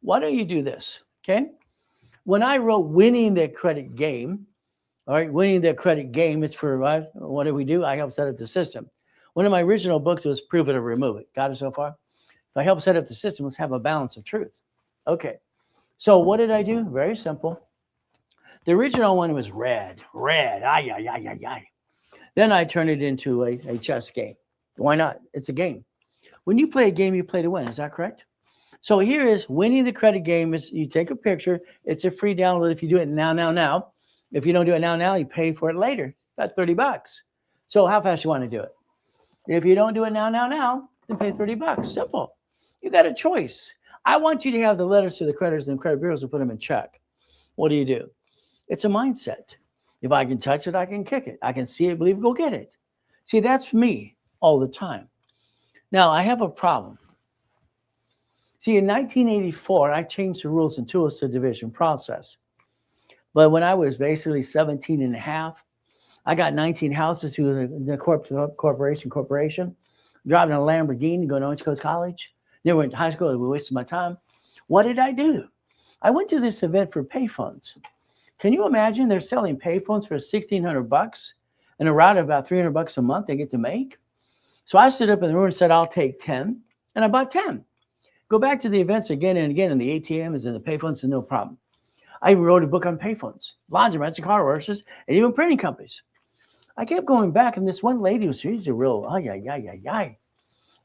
Why don't you do this? Okay. When I wrote Winning the Credit Game, all right, Winning the Credit Game, it's for what do we do? I help set up the system. One of my original books was Prove It or Remove It. Got it so far? If I help set up the system, let's have a balance of truth. Okay. So what did I do? Very simple. The original one was red. Ay. Then I turned it into a chess game. Why not? It's a game. When you play a game, you play to win. Is that correct? So here is winning the credit game is you take a picture. It's a free download if you do it now. If you don't do it now, you pay for it later. About $30. So how fast you want to do it? If you don't do it now, then pay $30. Simple. You got a choice. I want you to have the letters to the creditors and credit bureaus and put them in check. What do? It's a mindset. If I can touch it, I can kick it. I can see it, believe it, go get it. See, that's me all the time. Now, I have a problem. See, in 1984, I changed the rules and tools to division process. But when I was basically 17 and a half, I got 19 houses through the corporation, driving a Lamborghini, going to Orange Coast College. Never went to high school. I wasted my time. What did I do? I went to this event for payphones. Can you imagine they're selling payphones for $1,600 and a route of about $300 a month they get to make? So I stood up in the room and said, I'll take 10, and I bought 10. Go back to the events again and again, and the ATMs and the payphones, and no problem. I even wrote a book on payphones, laundromats, and car washes, and even printing companies. I kept going back, and this one lady she's a real, I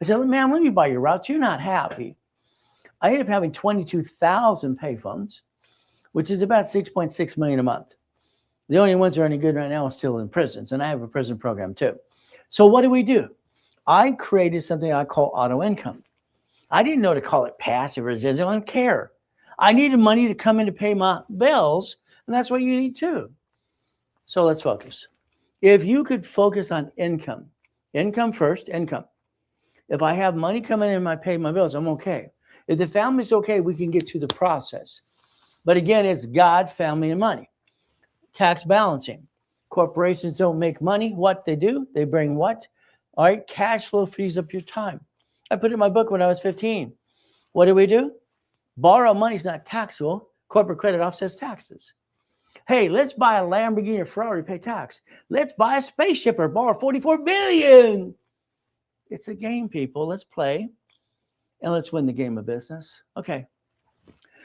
said, ma'am, let me buy your routes. You're not happy. I ended up having 22,000 payphones, which is about 6.6 million a month. The only ones that are any good right now are still in prisons, and I have a prison program too. So what do? I created something I call auto income. I didn't know to call it passive residual. I don't care. I needed money to come in to pay my bills, and that's what you need too. So let's focus. If you could focus on income first, income. If I have money coming in and I pay my bills, I'm okay. If the family's okay, we can get to the process. But again, it's God, family, and money. Tax balancing. Corporations don't make money. What they do, they bring what? All right, cash flow frees up your time. I put it in my book when I was 15. What do? Borrow money is not taxable. Corporate credit offsets taxes. Hey, let's buy a Lamborghini or Ferrari, pay tax. Let's buy a spaceship or borrow $44 billion. It's a game, people. Let's play and let's win the game of business. Okay.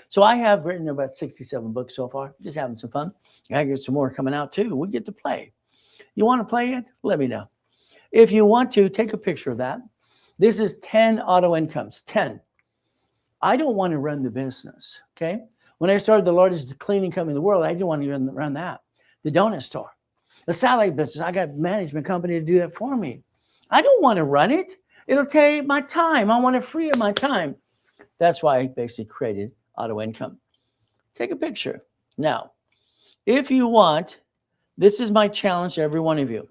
So I have written about 67 books so far. Just having some fun. I get some more coming out too. We get to play. You want to play it? Let me know. If you want to, take a picture of that. This is 10 auto incomes. 10. I don't want to run the business. Okay. When I started the largest cleaning company in the world, I didn't want to run that. The donut store, the satellite business. I got a management company to do that for me. I don't want to run it. It'll take my time. I want to free up my time. That's why I basically created auto income. Take a picture. Now, if you want, this is my challenge to every one of you.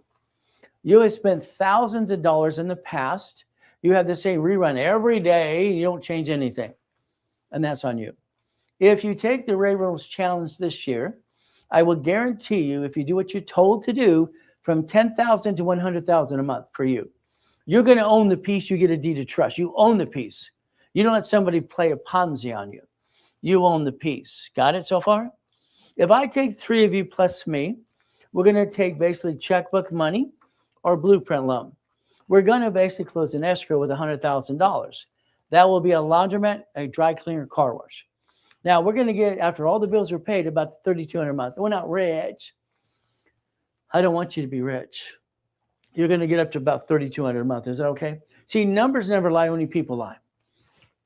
You have spent thousands of dollars in the past. You have the same rerun every day. You don't change anything. And that's on you. If you take the Ray Reynolds Challenge this year, I will guarantee you, if you do what you're told to do, from $10,000 to $100,000 a month for you, you're going to own the piece. You get a deed of trust. You own the piece. You don't let somebody play a Ponzi on you. You own the piece. Got it so far? If I take 3 of you plus me, we're going to take basically checkbook money or blueprint loan. We're going to basically close an escrow with $100,000. That will be a laundromat, a dry cleaner, car wash. Now, we're going to get, after all the bills are paid, about $3,200 a month. We're not rich. I don't want you to be rich. You're going to get up to about $3,200 a month. Is that okay? See, numbers never lie, only people lie.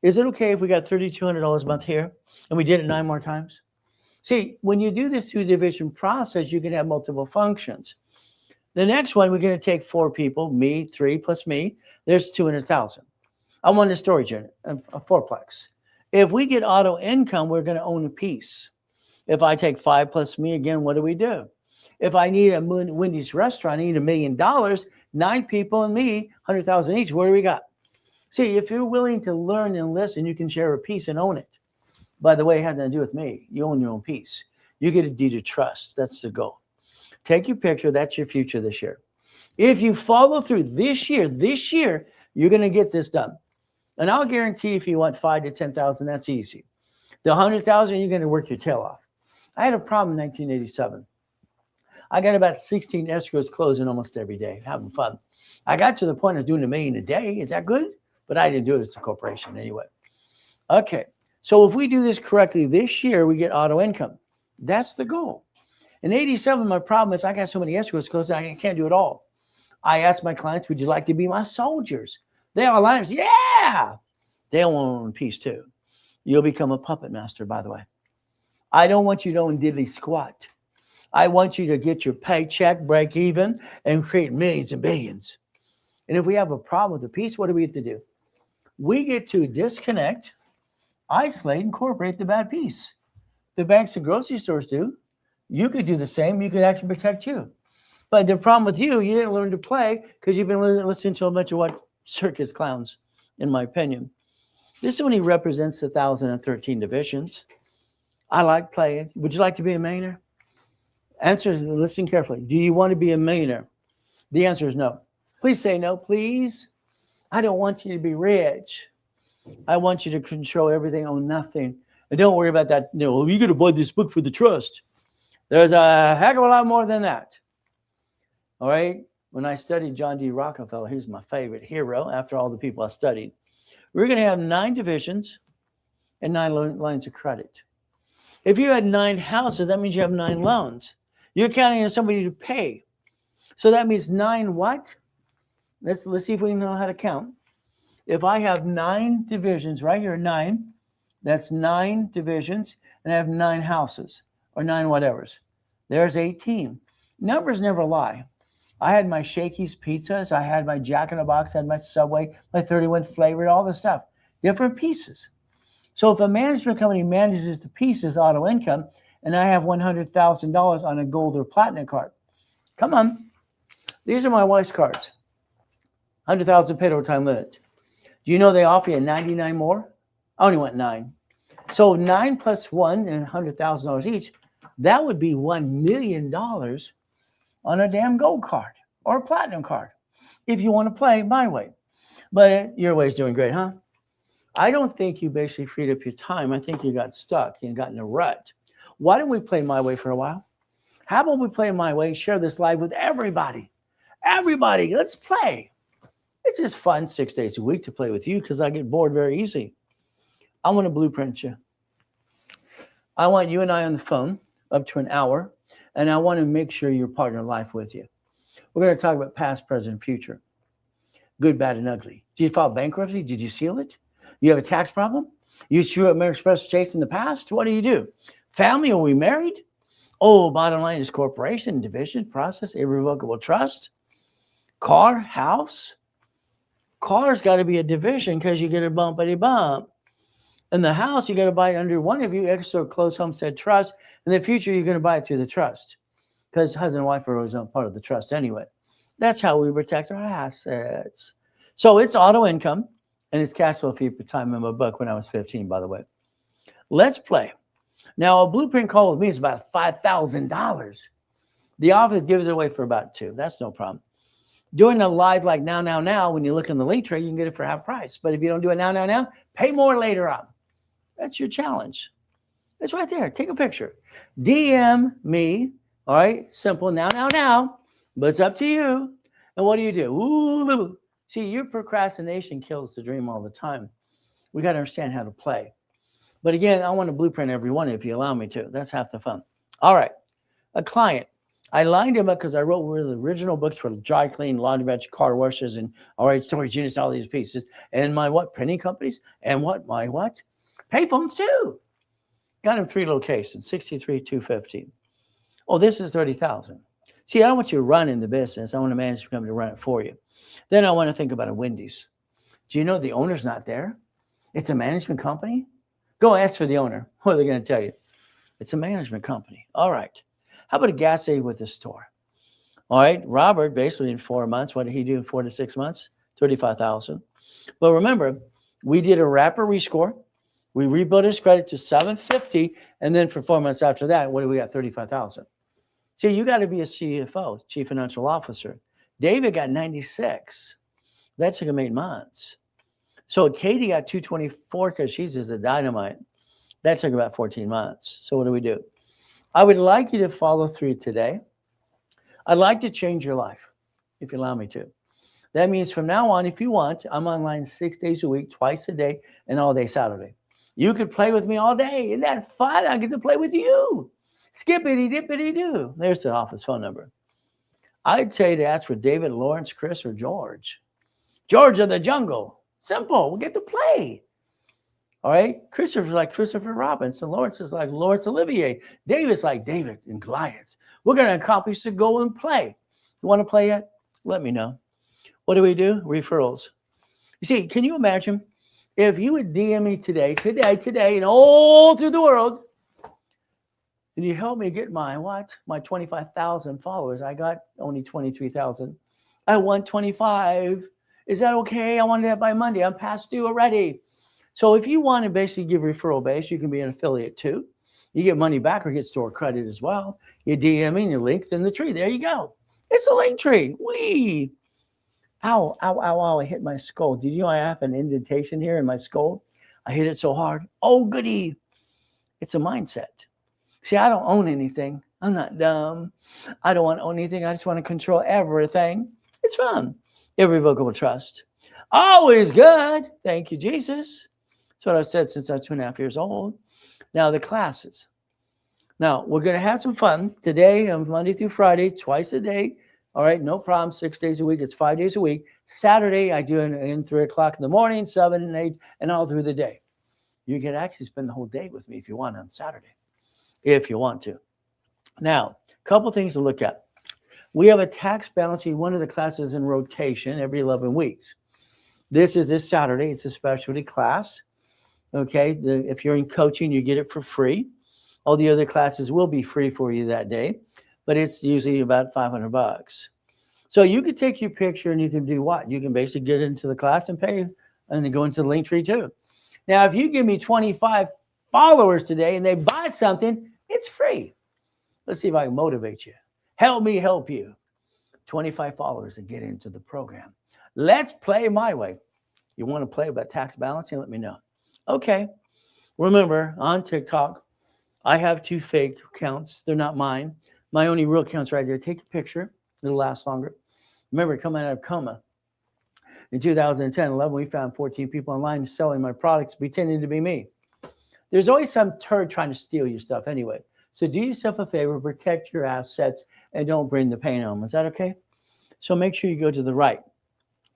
Is it okay if we got $3,200 a month here and we did it 9 more times? See, when you do this through division process, you can have multiple functions. The next one, we're going to take 4 people, me, 3 plus me. There's $200,000. I want a storage unit, a 4-plex. If we get auto income, we're going to own a piece. If I take 5 plus me, again, what do? If I need a Wendy's restaurant, I need $1 million, 9 people and me, $100,000 each. What do we got? See, if you're willing to learn and listen, you can share a piece and own it. By the way, it had nothing to do with me. You own your own piece. You get a deed of trust. That's the goal. Take your picture. That's your future this year. If you follow through this year, you're going to get this done. And I'll guarantee if you want 5 to 10,000, that's easy. The 100,000, you're going to work your tail off. I had a problem in 1987. I got about 16 escrows closing almost every day, having fun. I got to the point of doing $1 million a day. Is that good? But I didn't do it as a corporation anyway. Okay. So if we do this correctly this year, we get auto income. That's the goal. In 87, my problem is I got so many escrows closed, I can't do it all. I asked my clients, would you like to be my soldiers? They all lined up, yeah. They all want a piece too. you'll become a puppet master, by the way. I don't want you to own diddly squat. I want you to get your paycheck, break even, and create millions and billions. And if we have a problem with the piece, what do we have to do? We get to disconnect, isolate, incorporate the bad piece. The banks and grocery stores do. You could do the same. You could actually protect you. But the problem with you didn't learn to play because you've been listening to a bunch of what circus clowns, in my opinion. This is when he represents the 1,013 divisions. I like playing. Would you like to be a millionaire? Answer, listen carefully. Do you want to be a millionaire? The answer is no. Please say no, please. I don't want you to be rich. I want you to control everything, own nothing. And don't worry about that. No, you got to buy this book for the trust. There's a heck of a lot more than that. All right. When I studied John D. Rockefeller, he's my favorite hero after all the people I studied. We're going to have 9 divisions and 9 lines of credit. If you had 9 houses, that means you have 9 loans. You're counting on somebody to pay. So that means 9 what? Let's see if we know how to count. If I have 9 divisions, right here, 9, that's 9 divisions, and I have 9 houses, or 9 whatevers. There's 18. Numbers never lie. I had my Shakey's Pizzas, I had my Jack in the Box, I had my Subway, my 31 flavored, all the stuff. Different pieces. So if a management company manages the pieces, auto income, and I have $100,000 on a gold or platinum card, come on. These are my wife's cards. 100,000 paid overtime limit. Do you know they offer you 99 more? I only want 9. So 9 plus 1 and $100,000 each, that would be $1 million on a damn gold card or a platinum card if you want to play my way. But your way is doing great, huh? I don't think you basically freed up your time. I think you got stuck and got in a rut. Why don't we play my way for a while? How about we play my way, share this live with everybody? Everybody, let's play. It's just fun 6 days a week to play with you because I get bored very easy. I want to blueprint you. I want you and I on the phone up to an hour, and I want to make sure you're partner in life with you. We're going to talk about past, present, future. Good, bad, and ugly. Did you file bankruptcy? Did you seal it? You have a tax problem? You screw up American Express Chase in the past? What do? Family? Are we married? Oh, bottom line is corporation, division, process, irrevocable trust. Car, house. Car's got to be a division because you get a bumpity bump. In the house, you got to buy it under one of you, extra close homestead trust. In the future, you're going to buy it through the trust because husband and wife are always on part of the trust anyway. That's how we protect our assets. So it's auto income and it's cash flow fee per time in my book when I was 15, by the way. Let's play. Now, a blueprint call with me is about $5,000. The office gives it away for about $2,000. That's no problem. Doing a live like now, when you look in the link tray, you can get it for half price. But if you don't do it now, pay more later on. That's your challenge. It's right there. Take a picture. DM me. All right. Simple. Now. But it's up to you. And what do? Ooh. See, your procrastination kills the dream all the time. We got to understand how to play. But again, I want to blueprint every one if you allow me to. That's half the fun. All right. A client. I lined him up because I wrote one of the original books for dry clean, laundromats, car washes, and storage units, all these pieces. And my printing companies, and my payphones too. Got him 3 locations, 63,250. Oh, this is 30,000. See, I don't want you running the business. I want a management company to run it for you. Then I want to think about a Wendy's. Do you know the owner's not there? It's a management company. Go ask for the owner. What are they going to tell you? It's a management company. All right. How about a gas aid with a store? All right, Robert, basically in 4 months, what did he do in 4 to 6 months? 35,000. But remember, we did a rapid rescore. We rebuilt his credit to 750, and then for 4 months after that, what do we got? 35,000. See, you got to be a CFO, Chief Financial Officer. David got 96. That took him 8 months. So Katie got 224 because she's just a dynamite. That took about 14 months. So what do? I would like you to follow through today. I'd like to change your life, if you allow me to. That means from now on, if you want, I'm online 6 days a week, twice a day, and all day Saturday. You could play with me all day. Isn't that fun? I get to play with you. Skippity-dippity-doo. There's the office phone number. I'd tell you to ask for David, Lawrence, Chris, or George. George of the Jungle. Simple. We'll get to play. All right. Christopher's like Christopher Robinson. Lawrence is like Lawrence Olivier. David's like David and Goliath. We're going to accomplish the goal and play. You want to play yet? Let me know. What do we do? Referrals. You see, can you imagine if you would DM me today, and all through the world, and you help me get my 25,000 followers. I got only 23,000. I want 25. Is that okay? I wanted that by Monday. I'm past due already. So if you want to basically give referral base, you can be an affiliate too. You get money back or get store credit as well. You DM me and you link in the tree. There you go. It's a link tree. Wee. Ow, ow, ow, ow. I hit my skull. Did you know I have an indentation here in my skull? I hit it so hard. Oh, goody. It's a mindset. See, I don't own anything. I'm not dumb. I don't want to own anything. I just want to control everything. It's fun. Irrevocable trust. Always good. Thank you, Jesus. That's what I've said since I was 2.5 years old. Now, the classes. Now, we're going to have some fun today, Monday through Friday, twice a day. All right, no problem. 6 days a week. It's 5 days a week. Saturday, I do it in 3 o'clock in the morning, 7 and 8, and all through the day. You can actually spend the whole day with me if you want on Saturday, if you want to. Now, a couple things to look at. We have a tax balancing. One of the classes in rotation every 11 weeks. This is this Saturday. It's a specialty class. Okay, if you're in coaching, you get it for free. All the other classes will be free for you that day, but it's usually about $500. So you can take your picture and you can do what? You can basically get into the class and pay and then go into the link tree too. Now, if you give me 25 followers today and they buy something, it's free. Let's see if I can motivate you. Help me help you. 25 followers and get into the program. Let's play my way. You want to play about tax balancing? Let me know. Okay. Remember, on TikTok, I have 2 fake accounts. They're not mine. My only real account's right there. Take a picture. It'll last longer. Remember, coming out of coma. In 2010-11, we found 14 people online selling my products, pretending to be me. There's always some turd trying to steal your stuff anyway. So do yourself a favor, protect your assets, and don't bring the pain home. Is that okay? So make sure you go to the right.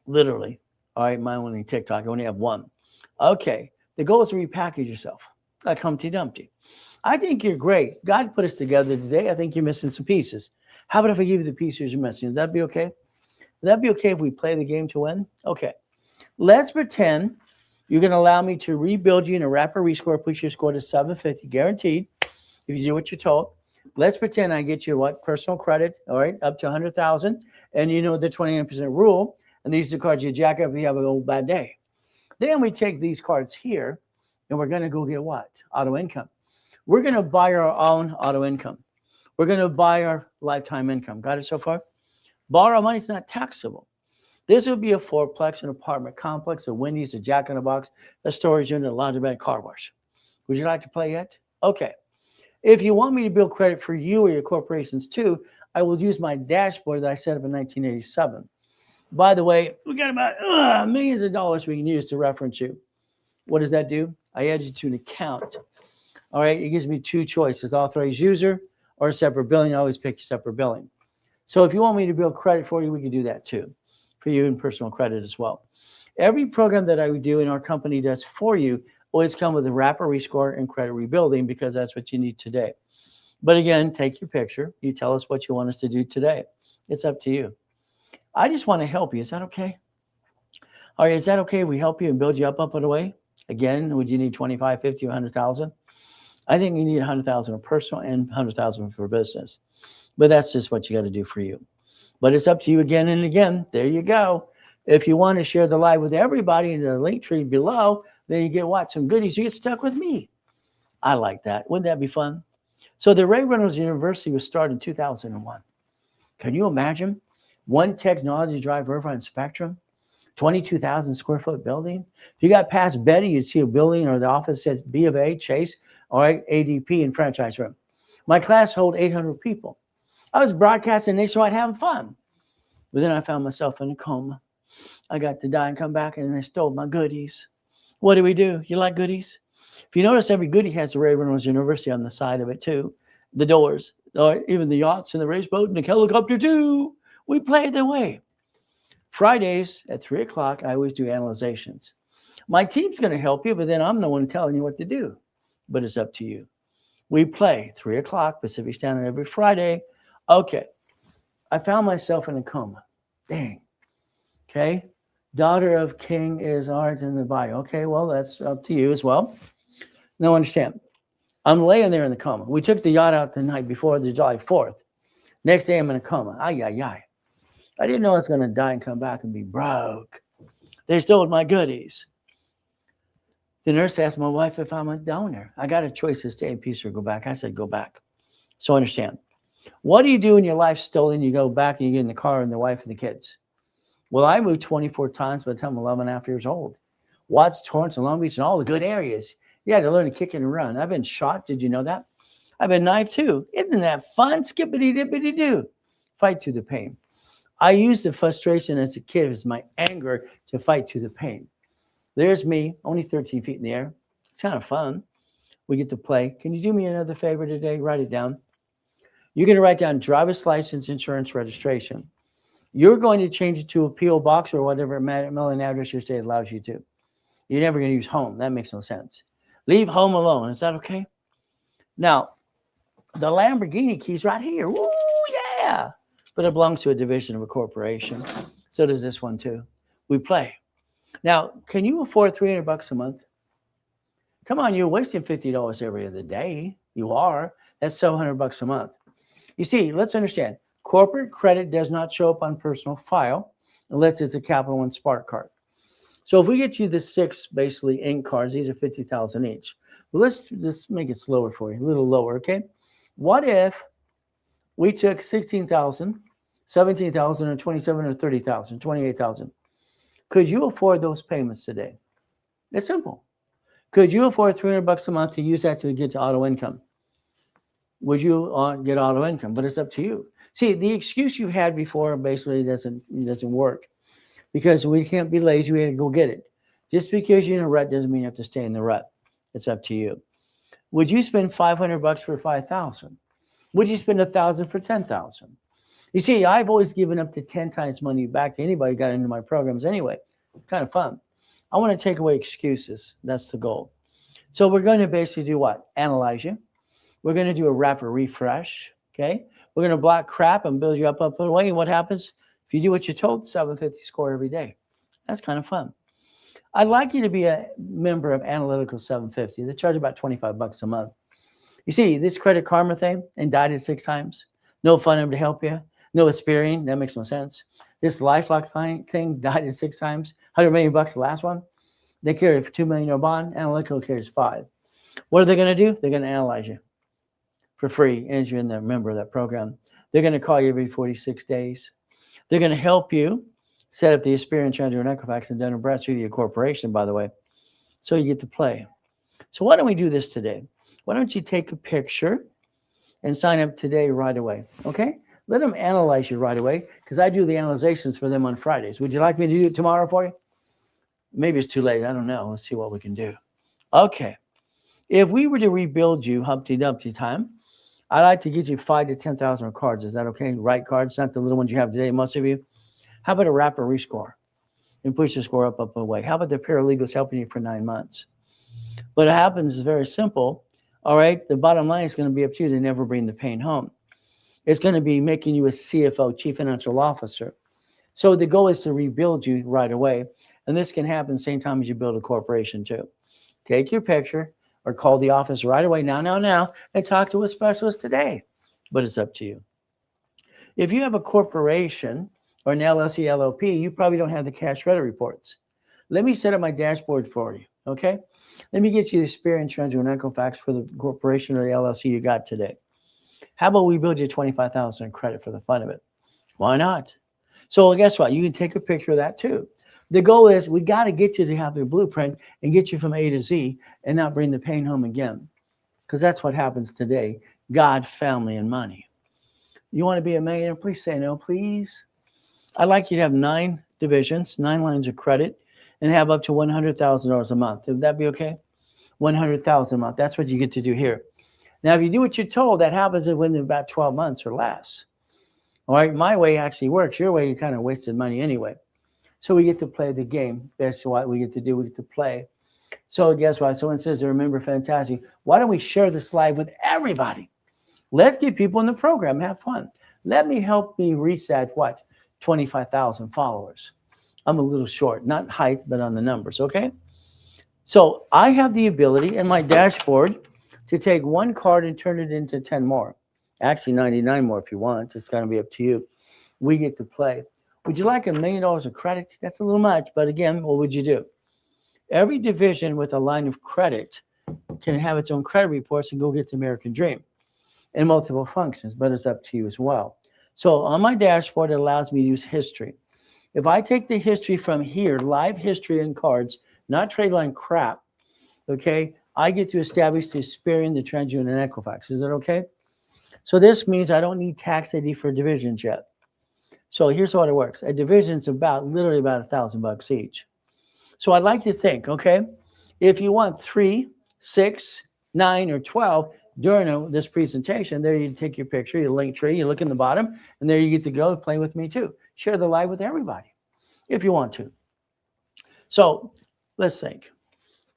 Literally. All right, my only TikTok. I only have 1. Okay. The goal is to repackage yourself like Humpty Dumpty. I think you're great. God put us together today. I think you're missing some pieces. How about if I give you the pieces you're missing? Would that be okay? Would that be okay if we play the game to win? Okay. Let's pretend you're going to allow me to rebuild you in a wrapper rescore, push your score to 750, guaranteed, if you do what you're told. Let's pretend I get you what? Personal credit, all right, up to 100,000. And you know the 29% rule. And these are the cards you jack up if you have an old bad day. Then we take these cards here, and we're going to go get what? Auto income. We're going to buy our own auto income. We're going to buy our lifetime income. Got it so far? Borrow money is not taxable. This would be a 4-plex, an apartment complex, a Wendy's, a Jack in the Box, a storage unit, a laundromat, car wash. Would you like to play yet? Okay. If you want me to build credit for you or your corporations too, I will use my dashboard that I set up in 1987. By the way, we got about millions of dollars we can use to reference you. What does that do? I add you to an account. All right, it gives me 2 choices, authorized user or separate billing. I always pick separate billing. So if you want me to build credit for you, we can do that too, for you in personal credit as well. Every program that I would do in our company does for you always come with a wrapper rescore and credit rebuilding because that's what you need today. But again, take your picture. You tell us what you want us to do today. It's up to you. I just want to help you. Is that okay? All right, is that okay if we help you and build you up and away? Again, would you need 25, 50, 100,000? I think you need 100,000 for personal and 100,000 for business. But that's just what you got to do for you. But it's up to you again and again. There you go. If you want to share the live with everybody in the link tree below, then you get what? Some goodies. You get stuck with me. I like that. Wouldn't that be fun? So the Ray Reynolds University was started in 2001. Can you imagine? One technology drive Irvine Spectrum, 22,000 square foot building. If you got past Betty, you'd see a building or the office at B of A, Chase, all right, ADP and franchise room. My class hold 800 people. I was broadcasting nationwide having fun. But then I found myself in a coma. I got to die and come back and they stole my goodies. What do we do? You like goodies? If you notice, every goodie has the Ray Reynolds University on the side of it too. The doors, or even the yachts and the race boat and the helicopter too. We play the way. Fridays at 3 o'clock, I always do analyzations. My team's going to help you, but then I'm the one telling you what to do. But it's up to you. We play 3 o'clock Pacific Standard every Friday. Okay. I found myself in a coma. Dang. Okay. Daughter of King is art in the bio. Okay, well, that's up to you as well. Now understand. I'm laying there in the coma. We took the yacht out the night before the July 4th. Next day, I'm in a coma. Ay, ay, ay. I didn't know I was going to die and come back and be broke. They stole my goodies. The nurse asked my wife if I'm a donor. I got a choice to stay in peace or go back. I said, go back. So understand. What do you do when your life's stolen? You go back and you get in the car and the wife and the kids. Well, I moved 24 times by the time I'm 11 and a half years old. Watts, Torrance, and Long Beach, and all the good areas. You had to learn to kick and run. I've been shot. Did you know that? I've been knifed too. Isn't that fun? Skippity-dippity-doo. Fight through the pain. I used the frustration as a kid as my anger to fight through the pain. There's me, only 13 feet in the air. It's kind of fun. We get to play. Can you do me another favor today? Write it down. You're going to write down driver's license, insurance, registration. You're going to change it to a P.O. box or whatever mailing address your state allows you to. You're never going to use home. That makes no sense. Leave home alone. Is that okay? Now, the Lamborghini key's right here. Woo, yeah. But it belongs to a division of a corporation. So does this one too. We play. Now, can you afford $300 a month? Come on, you're wasting $50 every other day. You are. That's $700 a month. You see, let's understand. Corporate credit does not show up on personal file unless it's a Capital One Spark card. So if we get you the 6 basically ink cards, these are $50,000 each. Well, let's just make it slower for you, a little lower, okay? What if we took $16,000, $17,000, or $27,000, or $30,000, $28,000? Could you afford those payments today? It's simple. Could you afford $300 a month to use that to get to auto income? Would you get auto income? But it's up to you. See, the excuse you had before basically doesn't work because we can't be lazy. We had to go get it. Just because you're in a rut doesn't mean you have to stay in the rut. It's up to you. Would you spend $500 for $5,000? Would you spend $1,000 for $10,000? You see, I've always given up to 10 times money back to anybody who got into my programs anyway. Kind of fun. I want to take away excuses. That's the goal. So we're going to basically do what? Analyze you. We're going to do a rapid refresh. Okay. We're going to block crap and build you up and away. And what happens? If you do what you're told, 750 score every day. That's kind of fun. I'd like you to be a member of Analytical 750. They charge about $25 a month. You see, this Credit Karma thing, indicted 6 times. No fund to help you. No Aspirin. That makes no sense. This LifeLock thing died in 6 times. $100 million the last one. They carry a $2 million bond. Analytical carries 5. What are they going to do? They're going to analyze you for free as you're in the member of that program. They're going to call you every 46 days. They're going to help you set up the Aspirin, Transfer, and Equifax and Dun & Bradstreet Corporation, by the way. So you get to play. So why don't we do this today? Why don't you take a picture and sign up today right away, okay? Let them analyze you right away because I do the analyzations for them on Fridays. Would you like me to do it tomorrow for you? Maybe it's too late. I don't know. Let's see what we can do. Okay. If we were to rebuild you Humpty Dumpty time, I'd like to get you 5,000 to 10,000 cards. Is that okay? Right cards, not the little ones you have today, most of you. How about a rapid rescore and push the score up away? How about the paralegals helping you for 9 months? What happens is very simple. All right. The bottom line is going to be up to you to never bring the pain home. It's going to be making you a CFO, Chief Financial Officer. So the goal is to rebuild you right away. And this can happen the same time as you build a corporation too. Take your picture or call the office right away now, and talk to a specialist today. But it's up to you. If you have a corporation or an LLC, LLP, you probably don't have the cash credit reports. Let me set up my dashboard for you, okay? Let me get you the Aspirin, Transfer, and Equifax for the corporation or the LLC you got today. How about we build you $25,000 in credit for the fun of it? Why not? So guess what? You can take a picture of that too. The goal is we got to get you to have the blueprint and get you from A to Z and not bring the pain home again. Because that's what happens today. God, family, and money. You want to be a millionaire? Please say no, please. I'd like you to have 9 divisions, 9 lines of credit, and have up to $100,000 a month. Would that be okay? $100,000 a month. That's what you get to do here. Now, if you do what you're told, that happens within about 12 months or less. All right, my way actually works. Your way, you kind of wasted money anyway. So we get to play the game. That's what we get to do. We get to play. So guess what? Someone says, remember, fantastic. Why don't we share this live with everybody? Let's get people in the program. Have fun. Let me help me reach that, what? 25,000 followers. I'm a little short, not height, but on the numbers, okay? So I have the ability in my dashboard to take one card and turn it into 10 more. Actually, 99 more if you want. It's going to be up to you. We get to play. Would you like $1 million of credit? That's a little much, but again, what would you do? Every division with a line of credit can have its own credit reports and go get the American Dream in multiple functions, but it's up to you as well. So on my dashboard, it allows me to use history. If I take the history from here, live history and cards, not trade line crap, okay, I get to establish the Experian, the TransUnion, and Equifax. Is that okay? So this means I don't need tax ID for divisions yet. So here's how it works. A division's literally about $1,000 each. So I'd like to think, okay, if you want 3, 6, 9, or 12 during this presentation, there you take your picture, you link tree, you look in the bottom, and there you get to go play with me too. Share the live with everybody if you want to. So let's think.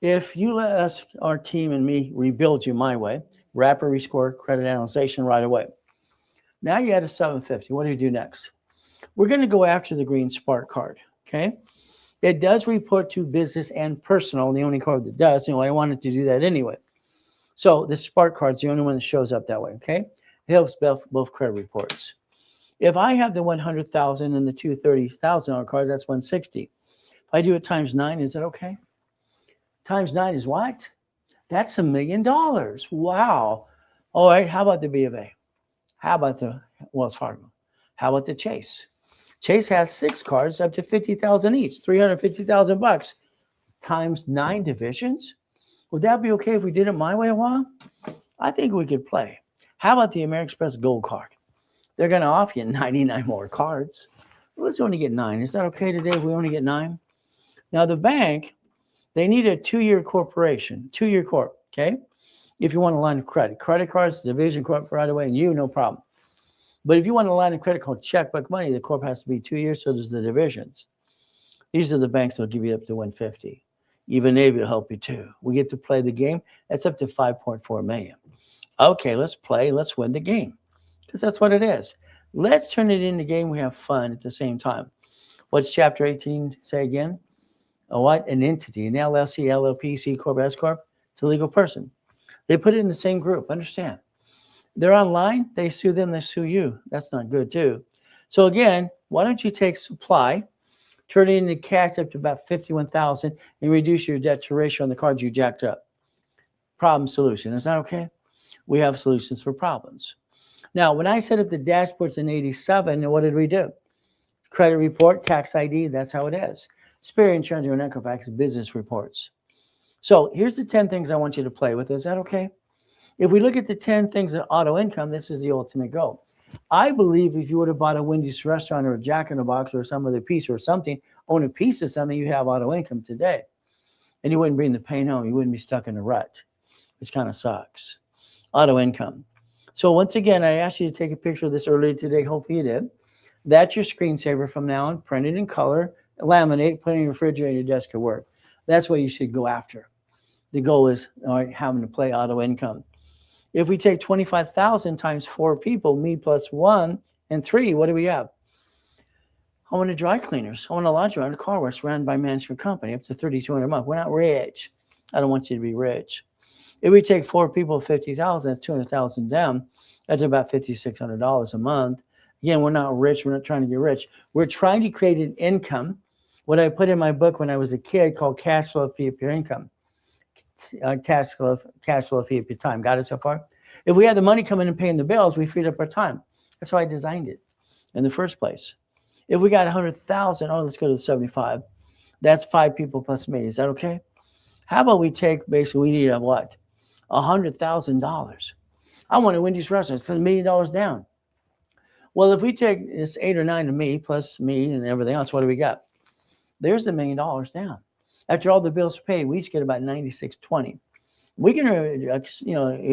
If you let us, our team and me, rebuild you my way, rapid rescore credit analysis right away. Now you had a 750. What do you do next? We're going to go after the green Spark card, okay? It does report to business and personal, the only card that does. I wanted to do that anyway. So the Spark card's the only one that shows up that way, okay? It helps both credit reports. If I have the 100,000 and the $230,000 cards, that's 160. If I do it times 9, is that okay? Times 9 is what? That's $1 million. Wow. All right, how about the B of A? How about the Wells Fargo? How about the Chase? Chase has 6 cards up to 50,000 each, $350,000 times 9 divisions. Would that be okay if we did it my way a while? I think we could play. How about the American Express Gold card? They're going to offer you 99 more cards. Let's only get 9. Is that okay today if we only get 9? Now the bank, they need a 2-year corporation, 2-year corp, okay? If you want a line of credit. Credit cards, division corp right away, and you, no problem. But if you want a line of credit called checkbook money, the corp has to be 2 years, so does the divisions. These are the banks that will give you up to 150. Even Navy will help you too. We get to play the game. That's up to 5.4 million. Okay, let's play. Let's win the game. Because that's what it is. Let's turn it into a game. We have fun at the same time. What's chapter 18 say again? A what? An entity. An LLC, LLP, C Corp, S Corp. It's a legal person. They put it in the same group. Understand? They're online. They sue them. They sue you. That's not good too. So again, why don't you take supply, turn it into cash up to about 51,000 and reduce your debt to ratio on the cards you jacked up. Problem solution. Is that okay? We have solutions for problems. Now, when I set up the dashboards in 87, what did we do? Credit report, tax ID, that's how it is. Experian, TransUnion, and Equifax, business reports. So here's the 10 things I want you to play with. Is that okay? If we look at the 10 things in auto income, this is the ultimate goal. I believe if you would have bought a Wendy's restaurant or a Jack in the Box or some other piece or something, own a piece of something, you have auto income today. And you wouldn't bring the pain home. You wouldn't be stuck in a rut, which kind of sucks. Auto income. So once again, I asked you to take a picture of this earlier today. Hopefully you did. That's your screensaver from now on. Print it in color, laminate, put it in your refrigerator, your desk at work. That's what you should go after. The goal is, all right, having to play auto income. If we take 25,000 times 4 people, me plus 1 and 3, what do we have? I want a dry cleaners. I want a laundry, I want a car wash ran by management company up to $3,200 a month. We're not rich. I don't want you to be rich. If we take 4 people, 50,000, that's 200,000 down. That's about $5,600 a month. Again, we're not rich. We're not trying to get rich. We're trying to create an income. What I put in my book when I was a kid called cash flow fee of your income. Cash flow fee of your time. Got it so far? If we had the money coming and paying the bills, we freed up our time. That's why I designed it in the first place. If we got 100,000, let's go to the 75. That's 5 people plus me. Is that okay? How about we take, basically, we need a what? $100,000. I want a Wendy's restaurant. It's $1 million down. Well, if we take this 8 or 9 of me plus me and everything else, what do we got? There's the $1 million down. After all the bills are paid, we each get about $96.20. We can,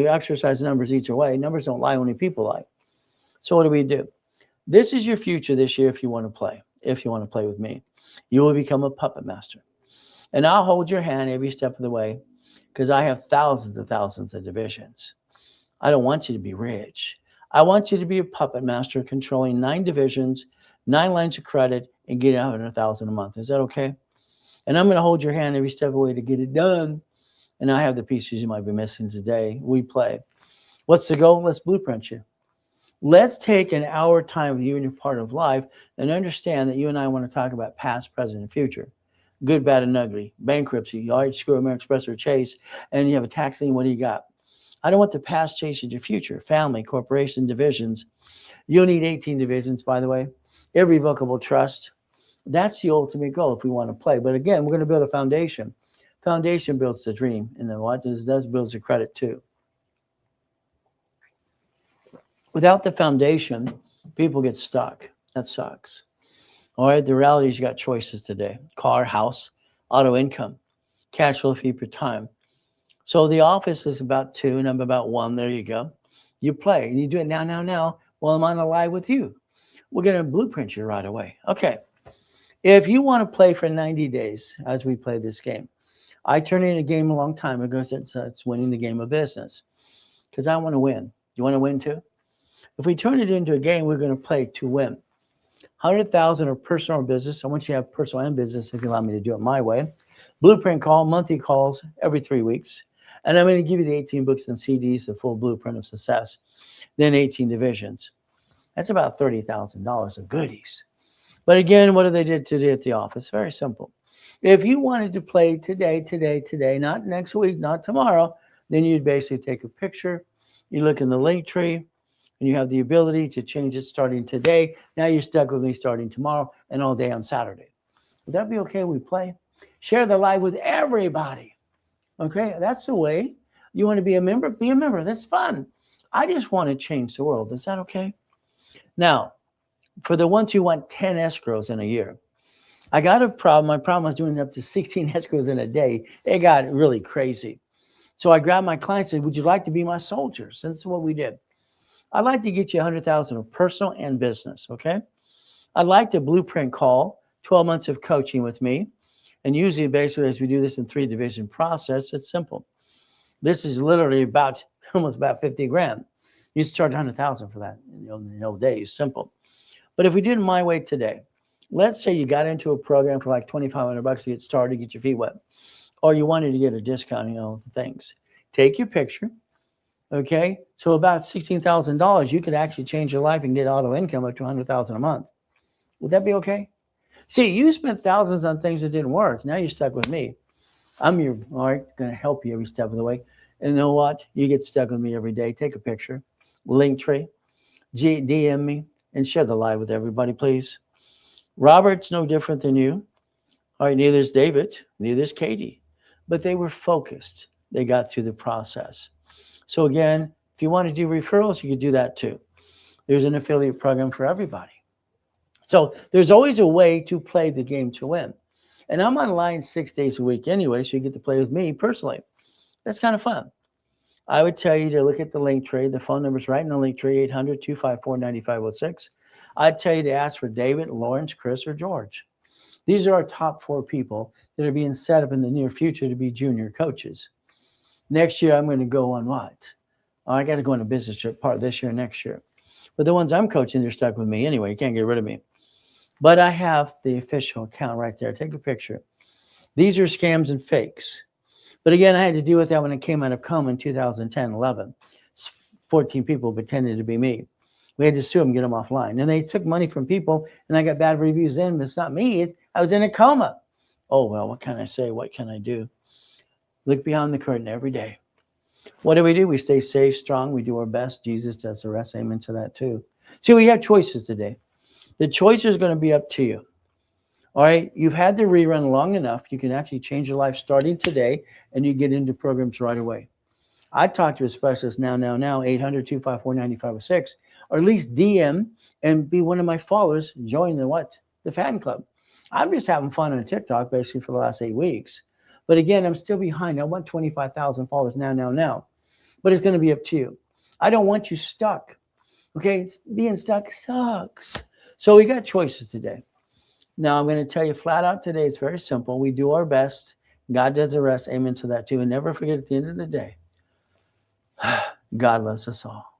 exercise numbers each way. Numbers don't lie, only people lie. So what do? This is your future this year if you want to play. if you want to play with me. You will become a puppet master. And I'll hold your hand every step of the way because I have thousands of divisions. I don't want you to be rich. I want you to be a puppet master controlling 9 divisions, 9 lines of credit, and getting $100,000 a month. Is that okay? And I'm going to hold your hand every step of the way to get it done. And I have the pieces you might be missing today. We play. What's the goal? Let's blueprint you. Let's take an hour time with you and your part of life and understand that you and I want to talk about past, present, and future. Good, bad, and ugly. Bankruptcy. You already screw American Express or Chase, and you have a tax lien. What do you got? I don't want the past chasing your future. Family, corporation, divisions. You'll need 18 divisions, by the way. Irrevocable trust. That's the ultimate goal if we want to play. But again, we're going to build a foundation. Foundation builds the dream. And then what does builds the credit too. Without the foundation, people get stuck. That sucks. All right, the reality is you got choices today. Car, house, auto income, cash flow fee per time. So the office is about 2 and I'm about 1. There you go. You play. And you do it now, while I'm on the live with you. We're going to blueprint you right away. Okay. If you want to play for 90 days as we play this game, I turned in a game a long time ago. It's winning the game of business because I want to win. You want to win too? If we turn it into a game, we're going to play to win. 100,000 of personal or business. I want you to have personal and business if you allow me to do it my way. Blueprint call, monthly calls every 3 weeks. And I'm going to give you the 18 books and CDs, the full blueprint of success. Then 18 divisions. That's about $30,000 of goodies. But again, what do they did today at the office? Very simple. If you wanted to play today, not next week, not tomorrow, then you'd basically take a picture. You look in the link tree, and you have the ability to change it starting today. Now you're stuck with me starting tomorrow and all day on Saturday. Would that be okay? We play. Share the live with everybody. Okay, that's the way. You want to be a member? Be a member. That's fun. I just want to change the world. Is that okay? Now, for the ones who want 10 escrows in a year, I got a problem. My problem was doing up to 16 escrows in a day. It got really crazy. So I grabbed my clients and said, would you like to be my soldiers? And that's what we did. I'd like to get you 100,000 of personal and business, okay? I'd like to blueprint call 12 months of coaching with me. And usually, basically, as we do this in 3 division process, it's simple. This is literally almost about 50 grand. You start 100,000 for that in the old days, simple. But if we did it my way today, let's say you got into a program for like $2,500 to get started, get your feet wet, or you wanted to get a discount, things. Take your picture, okay? So about $16,000, you could actually change your life and get auto income up to $100,000 a month. Would that be okay? See, you spent thousands on things that didn't work. Now you're stuck with me. I'm going to help you every step of the way. And you know what? You get stuck with me every day. Take a picture, link tree, DM me, and share the live with everybody, please. Robert's no different than you. All right, neither is David, neither is Katie. But they were focused. They got through the process. So again, if you want to do referrals, you could do that too. There's an affiliate program for everybody. So there's always a way to play the game to win. And I'm online 6 days a week anyway, so you get to play with me personally. That's kind of fun. I would tell you to look at the link tree. The phone number's right in the link tree, 800-254-9506. I'd tell you to ask for David, Lawrence, Chris, or George. These are our top 4 people that are being set up in the near future to be junior coaches. Next year, I'm going to go on what? I got to go on a business trip part this year and next year. But the ones I'm coaching, they're stuck with me anyway. You can't get rid of me. But I have the official account right there. Take a picture. These are scams and fakes. But again, I had to deal with that when it came out of coma in 2010-11. 14 people pretended to be me. We had to sue them, get them offline. And they took money from people, and I got bad reviews then, but it's not me. I was in a coma. Oh, well, what can I say? What can I do? Look behind the curtain every day. What do? We stay safe, strong. We do our best. Jesus does the rest. Amen to that too. See, we have choices today. The choice is going to be up to you. All right. You've had the rerun long enough. You can actually change your life starting today, and you get into programs right away. I'd talk to a specialist now, 800-254-9506, or at least DM and be one of my followers. Join the fan club. I'm just having fun on TikTok basically for the last 8 weeks. But again, I'm still behind. I want 25,000 followers now. But it's going to be up to you. I don't want you stuck. Okay. Being stuck sucks. So we got choices today. Now, I'm going to tell you flat out today, it's very simple. We do our best. God does the rest. Amen to that too. And never forget, at the end of the day, God loves us all.